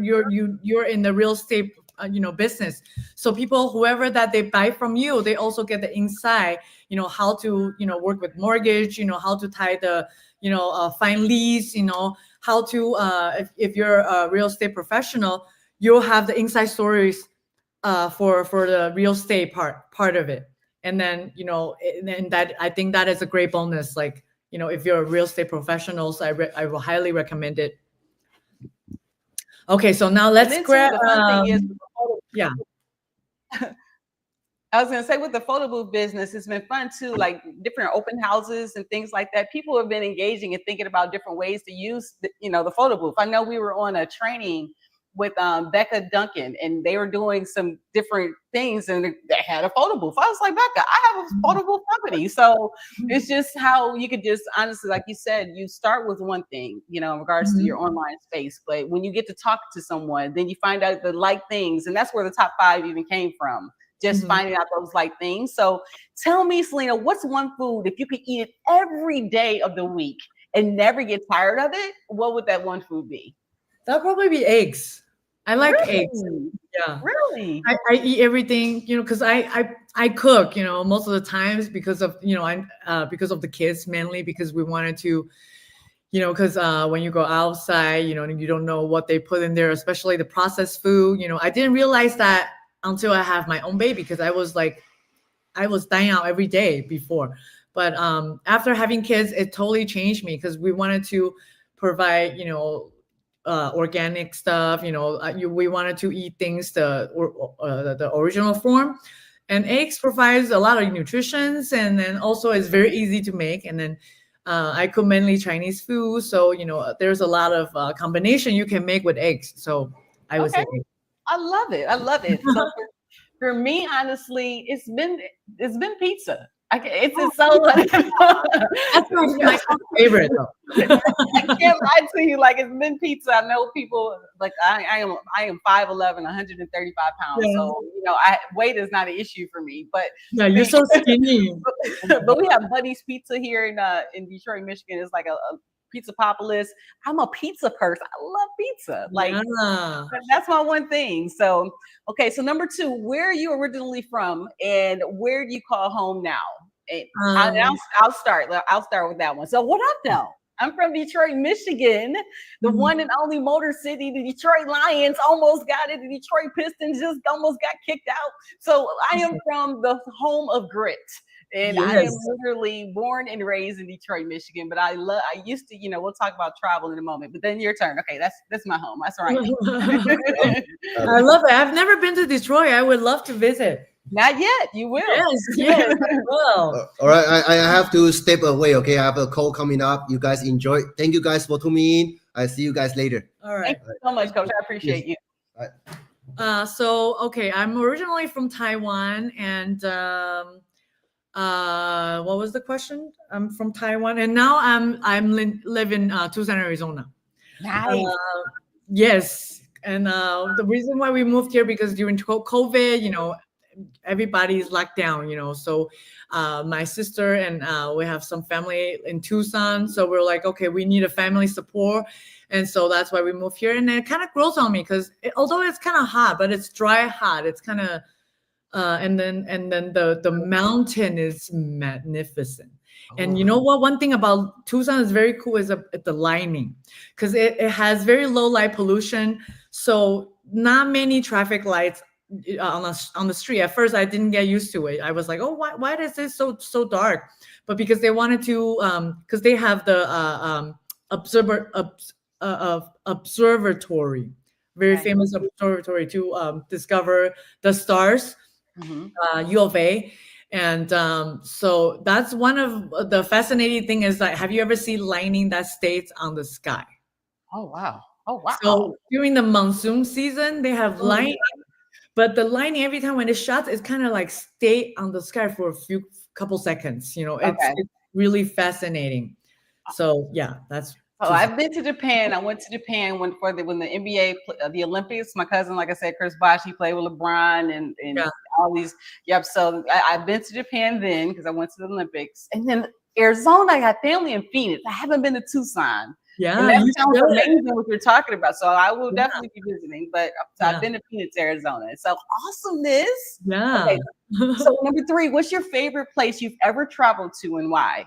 in the real estate business. So whoever that they buy from you, they also get the insight, how to work with mortgage, how to tie the find leads, how to if you're a real estate professional, you'll have the inside stories for the real estate part of it. And then, and that I think that is a great bonus. If you're a real estate professional, I will highly recommend it. Okay, so now let's grab. Yeah. I was going to say, with the photo booth business, it's been fun too, like different open houses and things like that. People have been engaging and thinking about different ways to use the photo booth. I know we were on a training with Becca, Duncan, and they were doing some different things, and they had a photo booth. I was like, Becca, I have a photo booth company. So it's just how you could just honestly, like you said, you start with one thing, in regards to your online space. But when you get to talk to someone, then you find out the like things, and that's where the top 5 even came from. just finding out those like things. So tell me, Celina, what's one food, if you could eat it every day of the week and never get tired of it, what would that one food be? That'll probably be eggs. I like eggs. Really? Yeah. Really? I eat everything, because I cook, most of the times because of, because of the kids, mainly because we wanted to, because when you go outside, you don't know what they put in there, especially the processed food. I didn't realize that until I have my own baby, because I was dining out every day before. But after having kids, it totally changed me, because we wanted to provide, organic stuff. We wanted to eat things the original form, and eggs provides a lot of nutrition, and then also it's very easy to make. And then I cook mainly Chinese food, so there's a lot of combination you can make with eggs. So I would say eggs. I love it. I love it. So for me, honestly, it's been pizza. It's just so That's my favorite though. I can't lie to you, like it's been pizza. I know people like I am 5'11", 135 pounds. Yeah. So weight is not an issue for me. But yeah, you're so skinny. But we have Buddy's Pizza here in Detroit, Michigan. It's like a Pizza Populis. I'm a pizza person. I love pizza. Like that's my one thing. So okay, so number 2, where are you originally from, and where do you call home now? And I'll start with that one. So what up now? I'm from Detroit, Michigan, the one and only Motor City. The Detroit Lions almost got it. The Detroit Pistons just almost got kicked out. So I am from the home of grit. And I am literally born and raised in Detroit, Michigan. But I used to, we'll talk about travel in a moment. But then your turn. Okay, that's my home. That's right. I love it. I've never been to Detroit. I would love to visit. Not yet. You will. Yes, I will. All right, I have to step away. Okay, I have a call coming up. You guys enjoy. Thank you guys for tuning in. I see you guys later. All right. Thank you so much, Coach. I appreciate you. All right. So okay, I'm originally from Taiwan, and what was the question? I'm from Taiwan, and now I'm live in Tucson, Arizona. Nice. Yes, and the reason why we moved here, because during COVID, everybody's locked down, so my sister and we have some family in Tucson, so we're like, okay, we need a family support, and so that's why we moved here. And it kind of grows on me, because although it's kind of hot, but it's dry hot, it's kind of and then the mountain is magnificent. And you know what, one thing about Tucson is very cool is the lighting, because it has very low light pollution, so not many traffic lights on the street. At first I didn't get used to it. I was like, oh, why is this so dark? But because they wanted to because they have the observatory, very famous observatory to discover the stars, U of A. And so that's one of the fascinating thing is that, have you ever seen lightning that stays on the sky? Oh wow. So during the monsoon season they have lightning. But the lightning, every time when it shots, it's kind of like stay on the sky for a couple seconds. It's really fascinating. So yeah, that's. Oh, I've been to Japan. I went to Japan when the NBA, the Olympics. My cousin, like I said, Chris Bosh, he played with LeBron and all these. Yep. So I've been to Japan then, because I went to the Olympics. And then Arizona, I got family in Phoenix. I haven't been to Tucson. Yeah, and that sounds amazing what you're talking about. So I will definitely be visiting. But I've been to Phoenix, Arizona. So awesomeness. Yeah. Okay. So number 3, what's your favorite place you've ever traveled to, and why?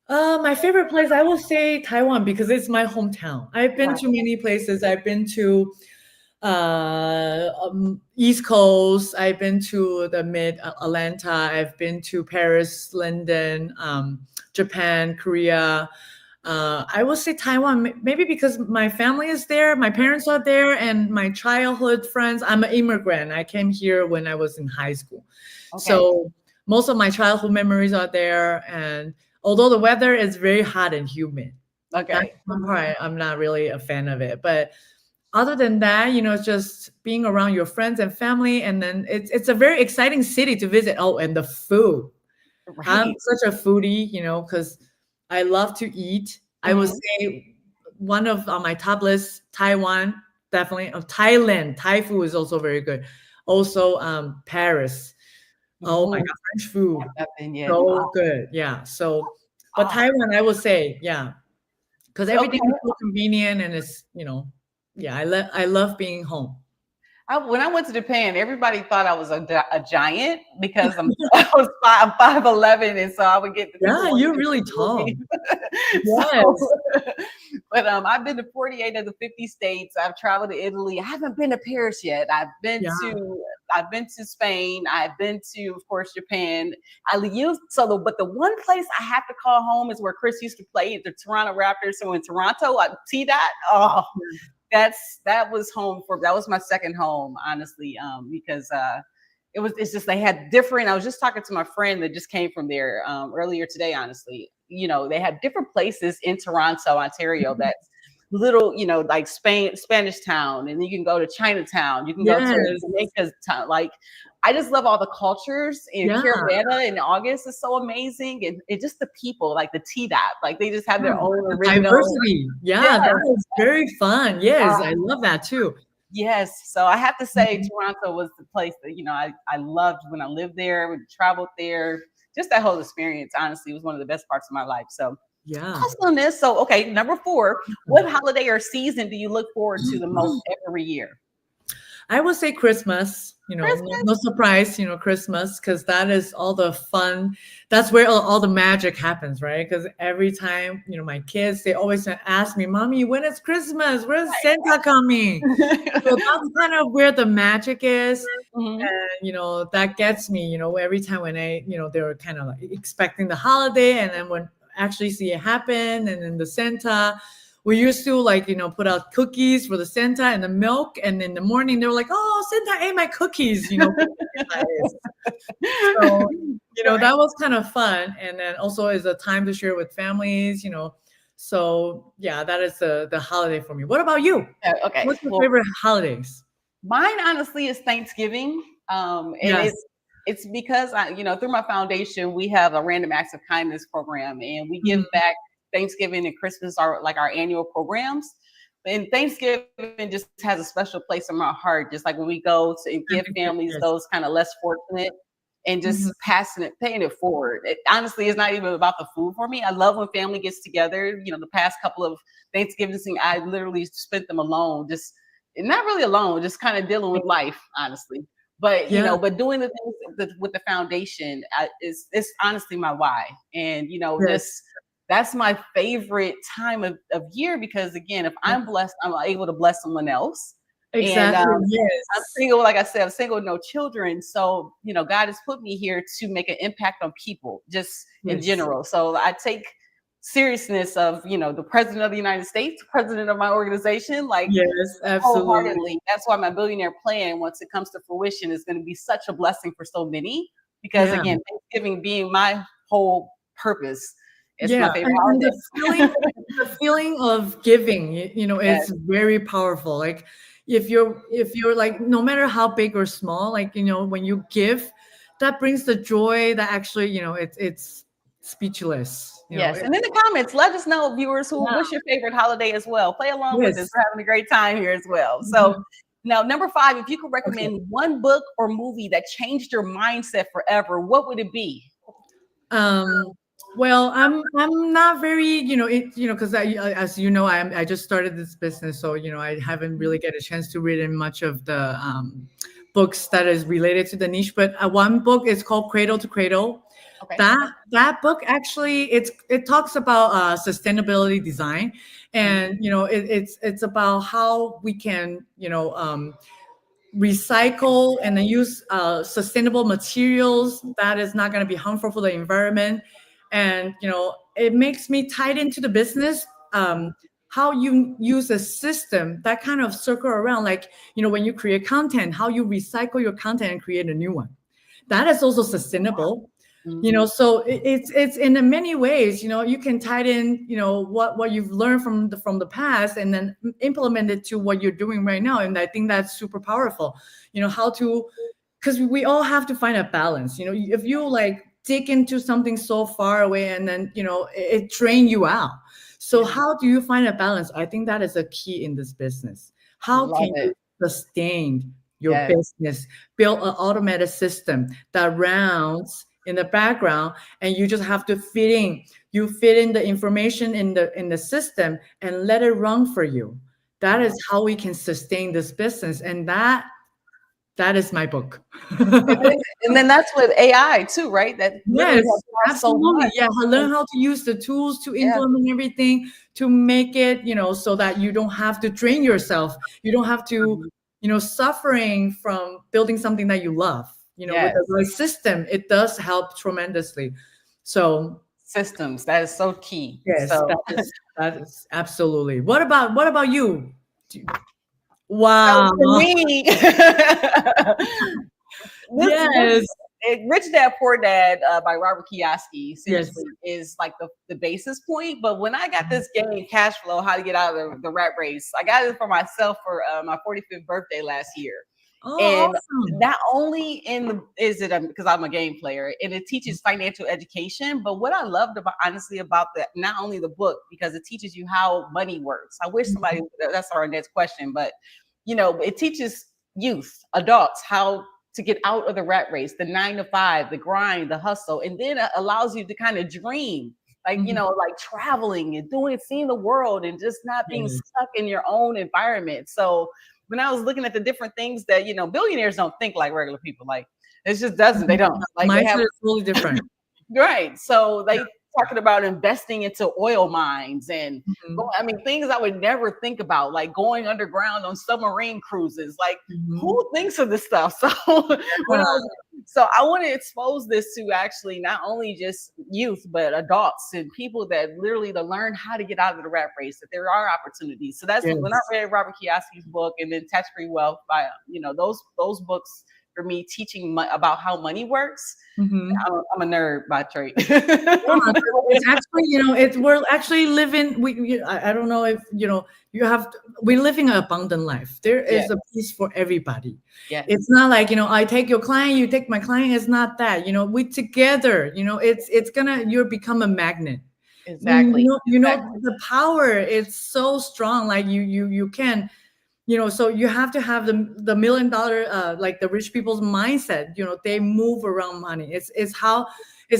My favorite place, I will say Taiwan, because it's my hometown. I've been to many places. I've been to East Coast. I've been to the Mid-Atlanta. I've been to Paris, London, Japan, Korea. I will say Taiwan, maybe because my family is there, my parents are there, and my childhood friends. I'm an immigrant. I came here when I was in high school. So most of my childhood memories are there. And although the weather is very hot and humid, I'm not really a fan of it. But other than that, it's just being around your friends and family. And then it's a very exciting city to visit. Oh, and the food. Right. I'm such a foodie, because I love to eat. I would say one of on my top list, Taiwan, definitely. Thailand, Thai food is also very good. Also, Paris. Oh my Mhm. God, French food. I've been yet. So good. Yeah. So, but Oh, Taiwan, I would say, yeah, because everything okay. is so convenient and it's, yeah, I love being home. When I went to Japan, everybody thought I was a giant because I'm 5'11", and so I would get the people Yeah, wanting you're to really Google tall. me. Yes. But I've been to 48 of the 50 states. I've traveled to Italy. I haven't been to Paris yet. Yeah. I've been to Spain. I've been to, of course, Japan. But the one place I have to call home is where Chris used to play at the Toronto Raptors. So in Toronto, T dot. Oh, that was my second home, honestly, because it's just they had different. I was just talking to my friend that just came from there earlier today. Honestly, they have different places in Toronto, Ontario. That's little, like Spanish Town, and you can go to Chinatown. You can go to Yes. Jamaica's town. Like, I just love all the cultures. And Yeah. Carolina in August is so amazing, and it just the people, like the T-Dot, like they just have their own The original diversity. Yeah, Yeah. that was very fun. Yes, I love that too. Yes. So I have to say Mhm. Toronto was the place that, I loved when I lived there, when I traveled there. Just that whole experience, honestly, was one of the best parts of my life. So Yeah. awesomeness. So, okay, number 4, what holiday or season do you look forward to the most every year? I would say Christmas, Christmas? no surprise, Christmas, because that is all the fun. That's where all the magic happens, right? Because every time, my kids, they always ask me, Mommy, when is Christmas? Where's Santa coming? So that's kind of where the magic is. Mhm. And, that gets me, every time when they were kind of like expecting the holiday, and then when actually see it happen, and then the Santa, we used to put out cookies for the Santa and the milk, and in the morning they were like, "Oh, Santa ate my cookies," So, that was kind of fun, and then also is a time to share with families. So yeah, that is the holiday for me. What about you? Okay. What's your Well, favorite holidays? mine honestly is Thanksgiving. And Yes. it's because through my foundation, we have a random acts of kindness program, and we give back. Thanksgiving and Christmas are like our annual programs. And Thanksgiving just has a special place in my heart, just like when we go to and give families, Yes. those kind of less fortunate, and Mhm. just paying it forward. It honestly is not even about the food for me. I love when family gets together. The past couple of Thanksgivings, I literally spent them alone, just not really alone, just kind of dealing with life, honestly. But Yeah. but doing the things with the foundation is honestly my why. And Yes. that's my favorite time of year, because again, if I'm blessed, I'm able to bless someone else. And Exactly. I'm Yes. single, like I said, I'm single with no children. So, God has put me here to make an impact on people just in Yes. general. So I take seriousness of, the president of the United States, president of my organization, like Yes, absolutely. wholeheartedly. That's why my Billionaire Plan, once it comes to fruition, is going to be such a blessing for so many. Because Yeah. again, Thanksgiving being my whole purpose, it's my Yeah, favorite and holiday. the feeling of giving, Yes. it's very powerful. Like if you're like, no matter how big or small, like when you give, that brings the joy that actually, it's speechless. Yes. And in the comments, let us know, viewers, Yeah. what's your favorite holiday as well. Play along with us. Yes. We're having a great time here as well. So Mhm. now, number 5, if you could Okay. recommend one book or movie that changed your mindset forever, what would it be? Well, I'm not very, because as I just started this business, so I haven't really get a chance to read in much of the books that is related to the niche. But one book is called Cradle to Cradle. Okay. That book actually it talks about sustainability design, and it's about how we can recycle and then use sustainable materials that is not going to be harmful for the environment. And it makes me tied into the business, how you use a system that kind of circle around, like when you create content, how you recycle your content and create a new one. That is also sustainable. So it's in many ways, you can tie it in, what you've learned from the past, and then implement it to what you're doing right now. And I think that's super powerful. How to, because we all have to find a balance. If you like dig into something so far away, and then it drain you out. So how do you find a balance? I think that is a key in this business. How Love can you it. sustain your Yes. business, build an automated system that rounds in the background, and you just have to fit in the information in the system and let it run for you. That is how we can sustain this business, and that is my book. And then that's with AI too, right? That literally Yes, has brought so absolutely. much. Yeah, learn how to use the tools to implement everything, to make it, so that you don't have to train yourself. You don't have to, suffering from building something that you love. With the right system, it does help tremendously. So Systems, that is so key. yes, So that is absolutely. What about you? Wow. so for me, Yes. Rich Dad Poor Dad by Robert Kiyosaki seriously Yes. is like the basis point. But when I got this game, Cash Flow, How to Get Out of the Rat Race, I got it for myself for my 45th birthday last year. Oh, And awesome. not only is it because I'm a game player, and it teaches financial education, but what I loved about that, not only the book, because it teaches you how money works. I wish somebody, that's our next question, but it teaches youth, adults, how to get out of the rat race, the 9 to 5, the grind, the hustle, and then it allows you to kind of dream, like like traveling and seeing the world, and just not being stuck in your own environment. So when I was looking at the different things that, billionaires don't think like regular people. Like, it just doesn't. They don't. Like, they have totally different. Right. So they talking about investing into oil mines and things I would never think about, like going underground on submarine cruises. Like, who thinks of this stuff? So so I want to expose this to actually not only just youth, but adults and people that literally to learn how to get out of the rat race, that there are opportunities. So that's when I read Robert Kiyosaki's book, and then Tax Free Wealth by, those books for me, teaching about how money works. I'm a nerd by trade. It's actually, we're actually living. I don't know if we're living an abundant life. There is a piece for everybody. Yes. It's not like I take your client, you take my client. It's not that. We together. You're become a magnet. Exactly. The power is so strong. Like you can. So you have to have the $1 million, like the rich people's mindset. They move around money. It's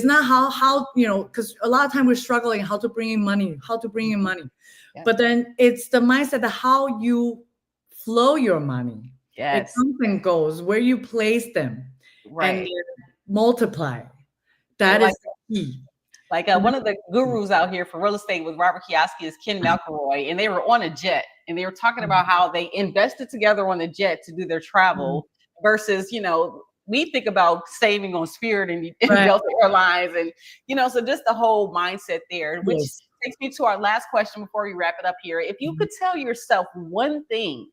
not how because a lot of time we're struggling how to bring in money. Yes. But then it's the mindset of how you flow your money. Yes. It comes and goes, where you place them, right, and multiply. That is the key. Like one of the gurus out here for real estate with Robert Kiyosaki is Ken McElroy, and they were on a jet, and they were talking about how they invested together on the jet to do their travel versus, we think about saving on Spirit and Delta Airlines, and so just the whole mindset there, which takes me to our last question before we wrap it up here. If you could tell yourself one thing,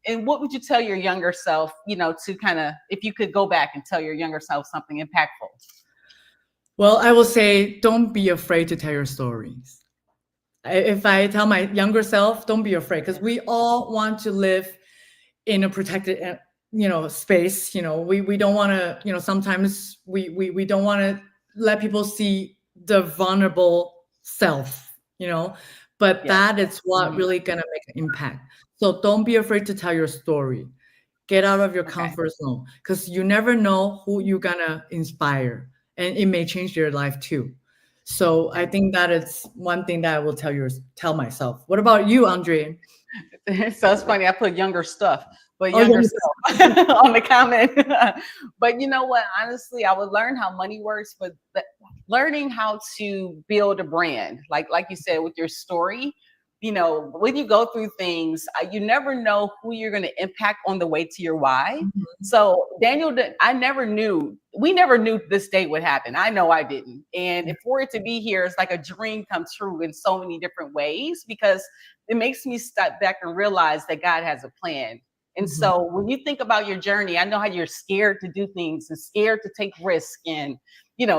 and what would you tell your younger self, to kind of, if you could go back and tell your younger self something impactful? Well, I will say, don't be afraid to tell your stories. If I tell my younger self, don't be afraid, because we all want to live in a protected, space. We don't want to, sometimes we don't want to let people see the vulnerable self, but that is what really gonna make an impact. So don't be afraid to tell your story. Get out of your comfort zone, because you never know who you're gonna inspire. And it may change your life too. So I think that is one thing that I will tell myself. What about you, Andre? So it's funny, I put younger stuff, but younger stuff on the comment. But you know what? Honestly, I would learn how money works, but learning how to build a brand, like you said, with your story. When you go through things, you never know who you're going to impact on the way to your why. So Daniel, we never knew this day would happen. I know I didn't. And for it to be here, it's like a dream come true in so many different ways, because it makes me step back and realize that God has a plan. And so when you think about your journey, I know how you're scared to do things and scared to take risk and,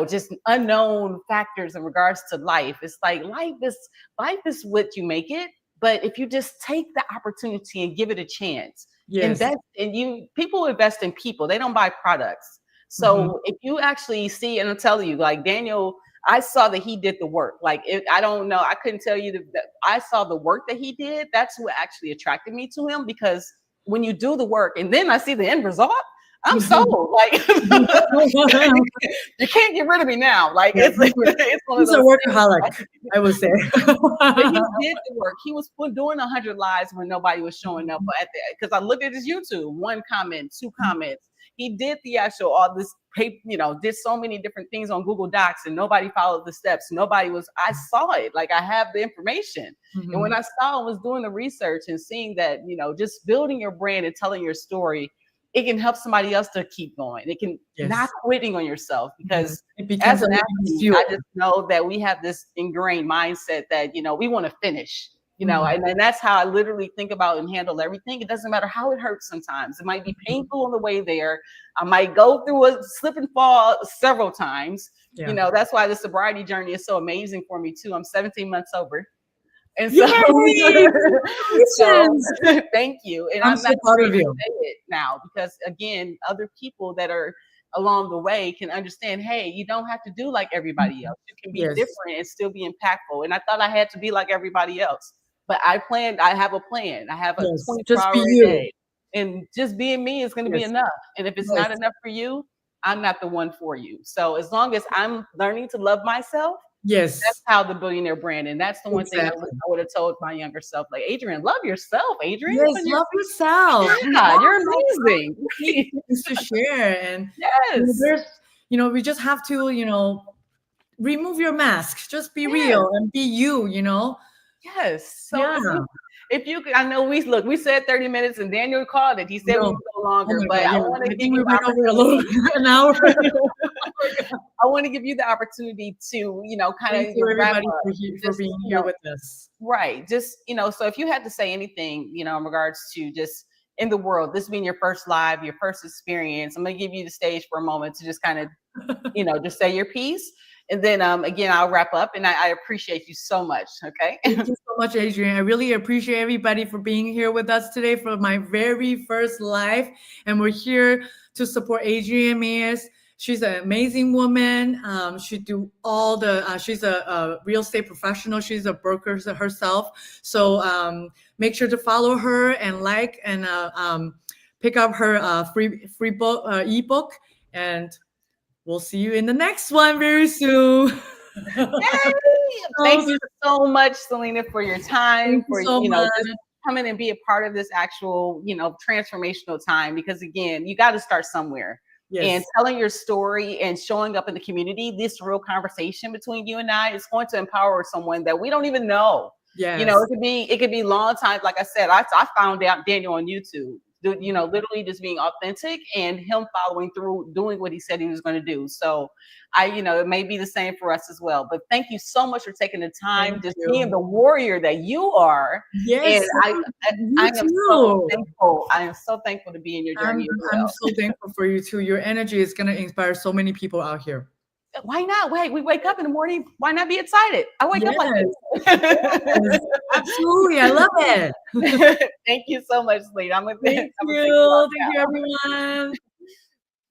just unknown factors in regards to life. It's like life is what you make it. But if you just take the opportunity and give it a chance, invest in people invest in people. They don't buy products. So if you actually see, and I'm telling you, like Daniel, I saw that he did the work. Like, I don't know, I couldn't tell you that I saw the work that he did. That's what actually attracted me to him, because when you do the work and then I see the end result, I'm sold. Like you can't get rid of me now. Like it's one of those. He's a workaholic, I would say. But he did the work. He was doing 100 lives when nobody was showing up at that. Because I looked at his YouTube, 1 comment, 2 comments. He did the actual all this paper, did so many different things on Google Docs, and nobody followed the steps. I saw it. Like I have the information. Mm-hmm. And when I saw and was doing the research and seeing that, just building your brand and telling your story, it can help somebody else to keep going. It can not quitting on yourself, because as an athlete, I just know that we have this ingrained mindset that, we want to finish, and that's how I literally think about and handle everything. It doesn't matter how it hurts sometimes. It might be painful on the way there. I might go through a slip and fall several times. That's why the sobriety journey is so amazing for me too. I'm 17 months sober. And so, thank you. And I'm so proud of you now, because again, other people that are along the way can understand, hey, you don't have to do like everybody else. You can be different and still be impactful. And I thought I had to be like everybody else, but I have a plan. I have a 24-hour day, and just being me is going to be enough. And if it's not enough for you, I'm not the one for you. So as long as I'm learning to love myself, that's how the Billionaire brand. And that's the one thing I would have told my younger self, like, Adriane, love yourself, Adriane. Yes, love yourself. Yeah, you're amazing. Things to share. And there's, we just have to, remove your mask. Just be real and be you, Yes. So I know we said 30 minutes and Daniel called it. He said we would go longer, but I want to give you an hour. I want to give you the opportunity to, kind of everybody for being here with us. Right. Just, so if you had to say anything, in regards to just in the world, this being your first live, your first experience, I'm going to give you the stage for a moment to just kind of, just say your piece. And then, again, I'll wrap up, and I appreciate you so much. Okay. Thank you so much, Adriane. I really appreciate everybody for being here with us today for my very first live. And we're here to support Adriane Mayes. She's an amazing woman. She do all the, she's a real estate professional. She's a broker herself. So make sure to follow her and like and pick up her free book, ebook. And we'll see you in the next one very soon. Thank you so much, Celina, for your time, for just coming and be a part of this actual, transformational time. Because again, you got to start somewhere. And telling your story and showing up in the community, this real conversation between you and I is going to empower someone that we don't even know. It could be long time. Like I said, I found out Daniel on YouTube. Literally just being authentic and him following through, doing what he said he was going to do. So it may be the same for us as well. But thank you so much for taking the time, being the warrior that you are. Yes. And I am so thankful. I am so thankful to be in your journey. I'm so thankful for you too. Your energy is going to inspire so many people out here. Why not? We wake up in the morning. Why not be excited? I wake up like this. Absolutely. I love it. Thank you so much, Celina. Thank you, everyone.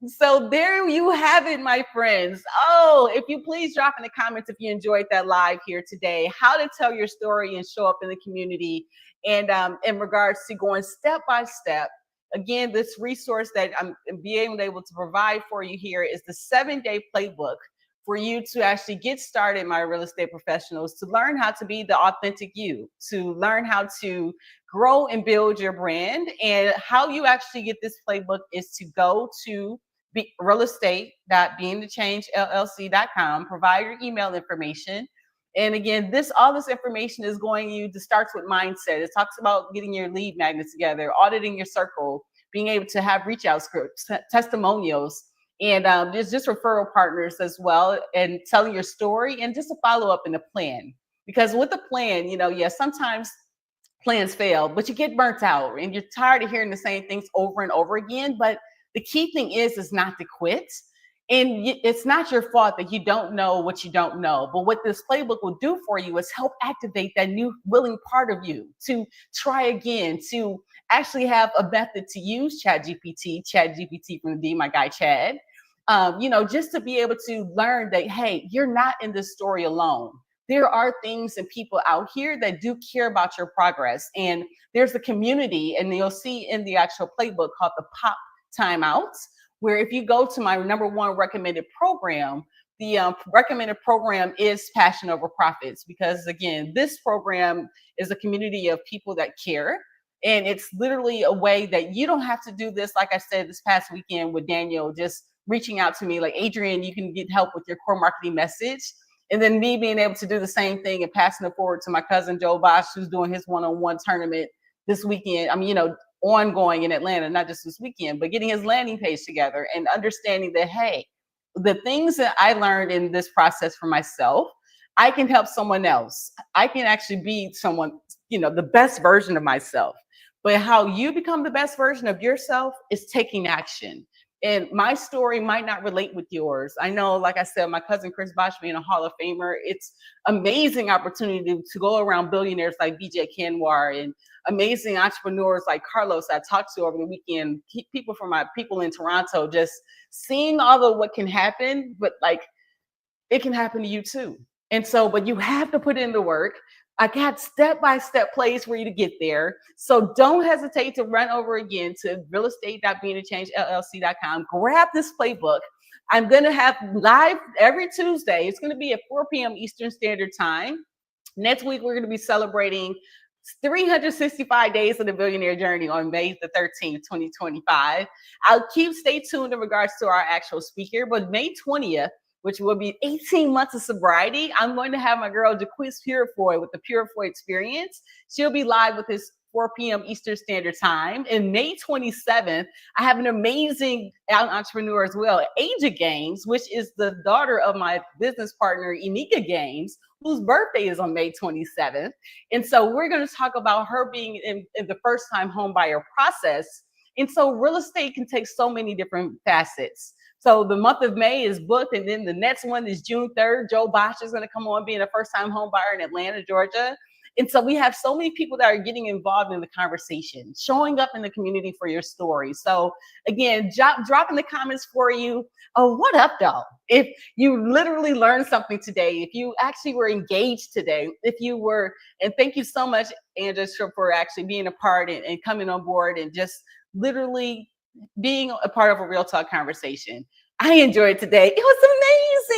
So there you have it, my friends. Oh, if you please drop in the comments if you enjoyed that live here today, how to tell your story and show up in the community. And in regards to going step by step, again, this resource that I'm being able to provide for you here is the 7-day playbook for you to actually get started, my real estate professionals, to learn how to be the authentic you, to learn how to grow and build your brand. And how you actually get this playbook is to go to realestate.beingthechangellc.com, provide your email information. And again, all this information is starts with mindset. It talks about getting your lead magnets together, auditing your circle, being able to have reach out scripts, testimonials, and there's just referral partners as well, and telling your story, and just a follow up and a plan. Because with the plan, sometimes plans fail, but you get burnt out and you're tired of hearing the same things over and over again. But the key thing is not to quit. And it's not your fault that you don't know what you don't know. But what this playbook will do for you is help activate that new willing part of you to try again, to actually have a method to use ChatGPT from the D, my guy, Chad, just to be able to learn that, hey, you're not in this story alone. there are things and people out here that do care about your progress. And there's a community, and you'll see in the actual playbook called the Pop Timeouts, where if you go to my #1 recommended program, the recommended program is Passion Over Profits, because again, this program is a community of people that care. And it's literally a way that you don't have to do this. Like I said, this past weekend with Daniel, just reaching out to me like, Adriane, you can get help with your core marketing message. And then me being able to do the same thing and passing it forward to my cousin, Joe Bosh, who's doing his one-on-one tournament this weekend. I mean, ongoing in Atlanta, not just this weekend, but getting his landing page together and understanding that, hey, the things that I learned in this process for myself, I can help someone else. I can actually be someone, the best version of myself. But how you become the best version of yourself is taking action. And my story might not relate with yours. I know, like I said, my cousin Chris Bosh being a Hall of Famer, it's amazing opportunity to go around billionaires like Vijay, Kanwar, and amazing entrepreneurs like Carlos I talked to over the weekend, people in Toronto, just seeing all of what can happen, but like it can happen to you too. And so, but you have to put in the work. I got step-by-step plays for you to get there. So don't hesitate to run over again to realestate.beingachange.llc.com. Grab this playbook. I'm going to have live every Tuesday. It's going to be at 4 p.m. Eastern Standard Time. Next week, we're going to be celebrating 365 days of the Billionaire Journey on May the 13th, 2025. Stay tuned in regards to our actual speaker, but May 20th, which will be 18 months of sobriety, I'm going to have my girl Jacquise Purifoy with the Purifoy Experience. She'll be live with this 4 p.m. Eastern Standard Time. And May 27th, I have an amazing entrepreneur as well, Aja Games, which is the daughter of my business partner, Inika Games, whose birthday is on May 27th. And so we're going to talk about her being in the first-time home buyer process. And so real estate can take so many different facets. So the month of May is booked, and then the next one is June 3rd. Joe Bosh is going to come on being a first-time home buyer in Atlanta, Georgia. And so we have so many people that are getting involved in the conversation, showing up in the community for your story. So again, drop in the comments for you. Oh, what up, though? If you literally learned something today, if you actually were engaged today, and thank you so much, Andrea, for actually being a part and coming on board and just literally being a part of a real talk conversation. I enjoyed today. It was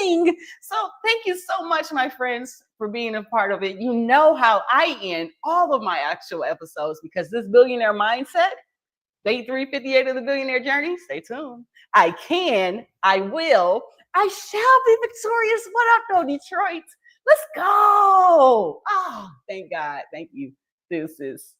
amazing. So thank you so much, my friends, for being a part of it. You know how I end all of my actual episodes, because this billionaire mindset, day 358 of the Billionaire Journey, stay tuned. I can, I will, I shall be victorious. What up, though, Detroit? Let's go. Oh, thank God. Thank you. Deuces.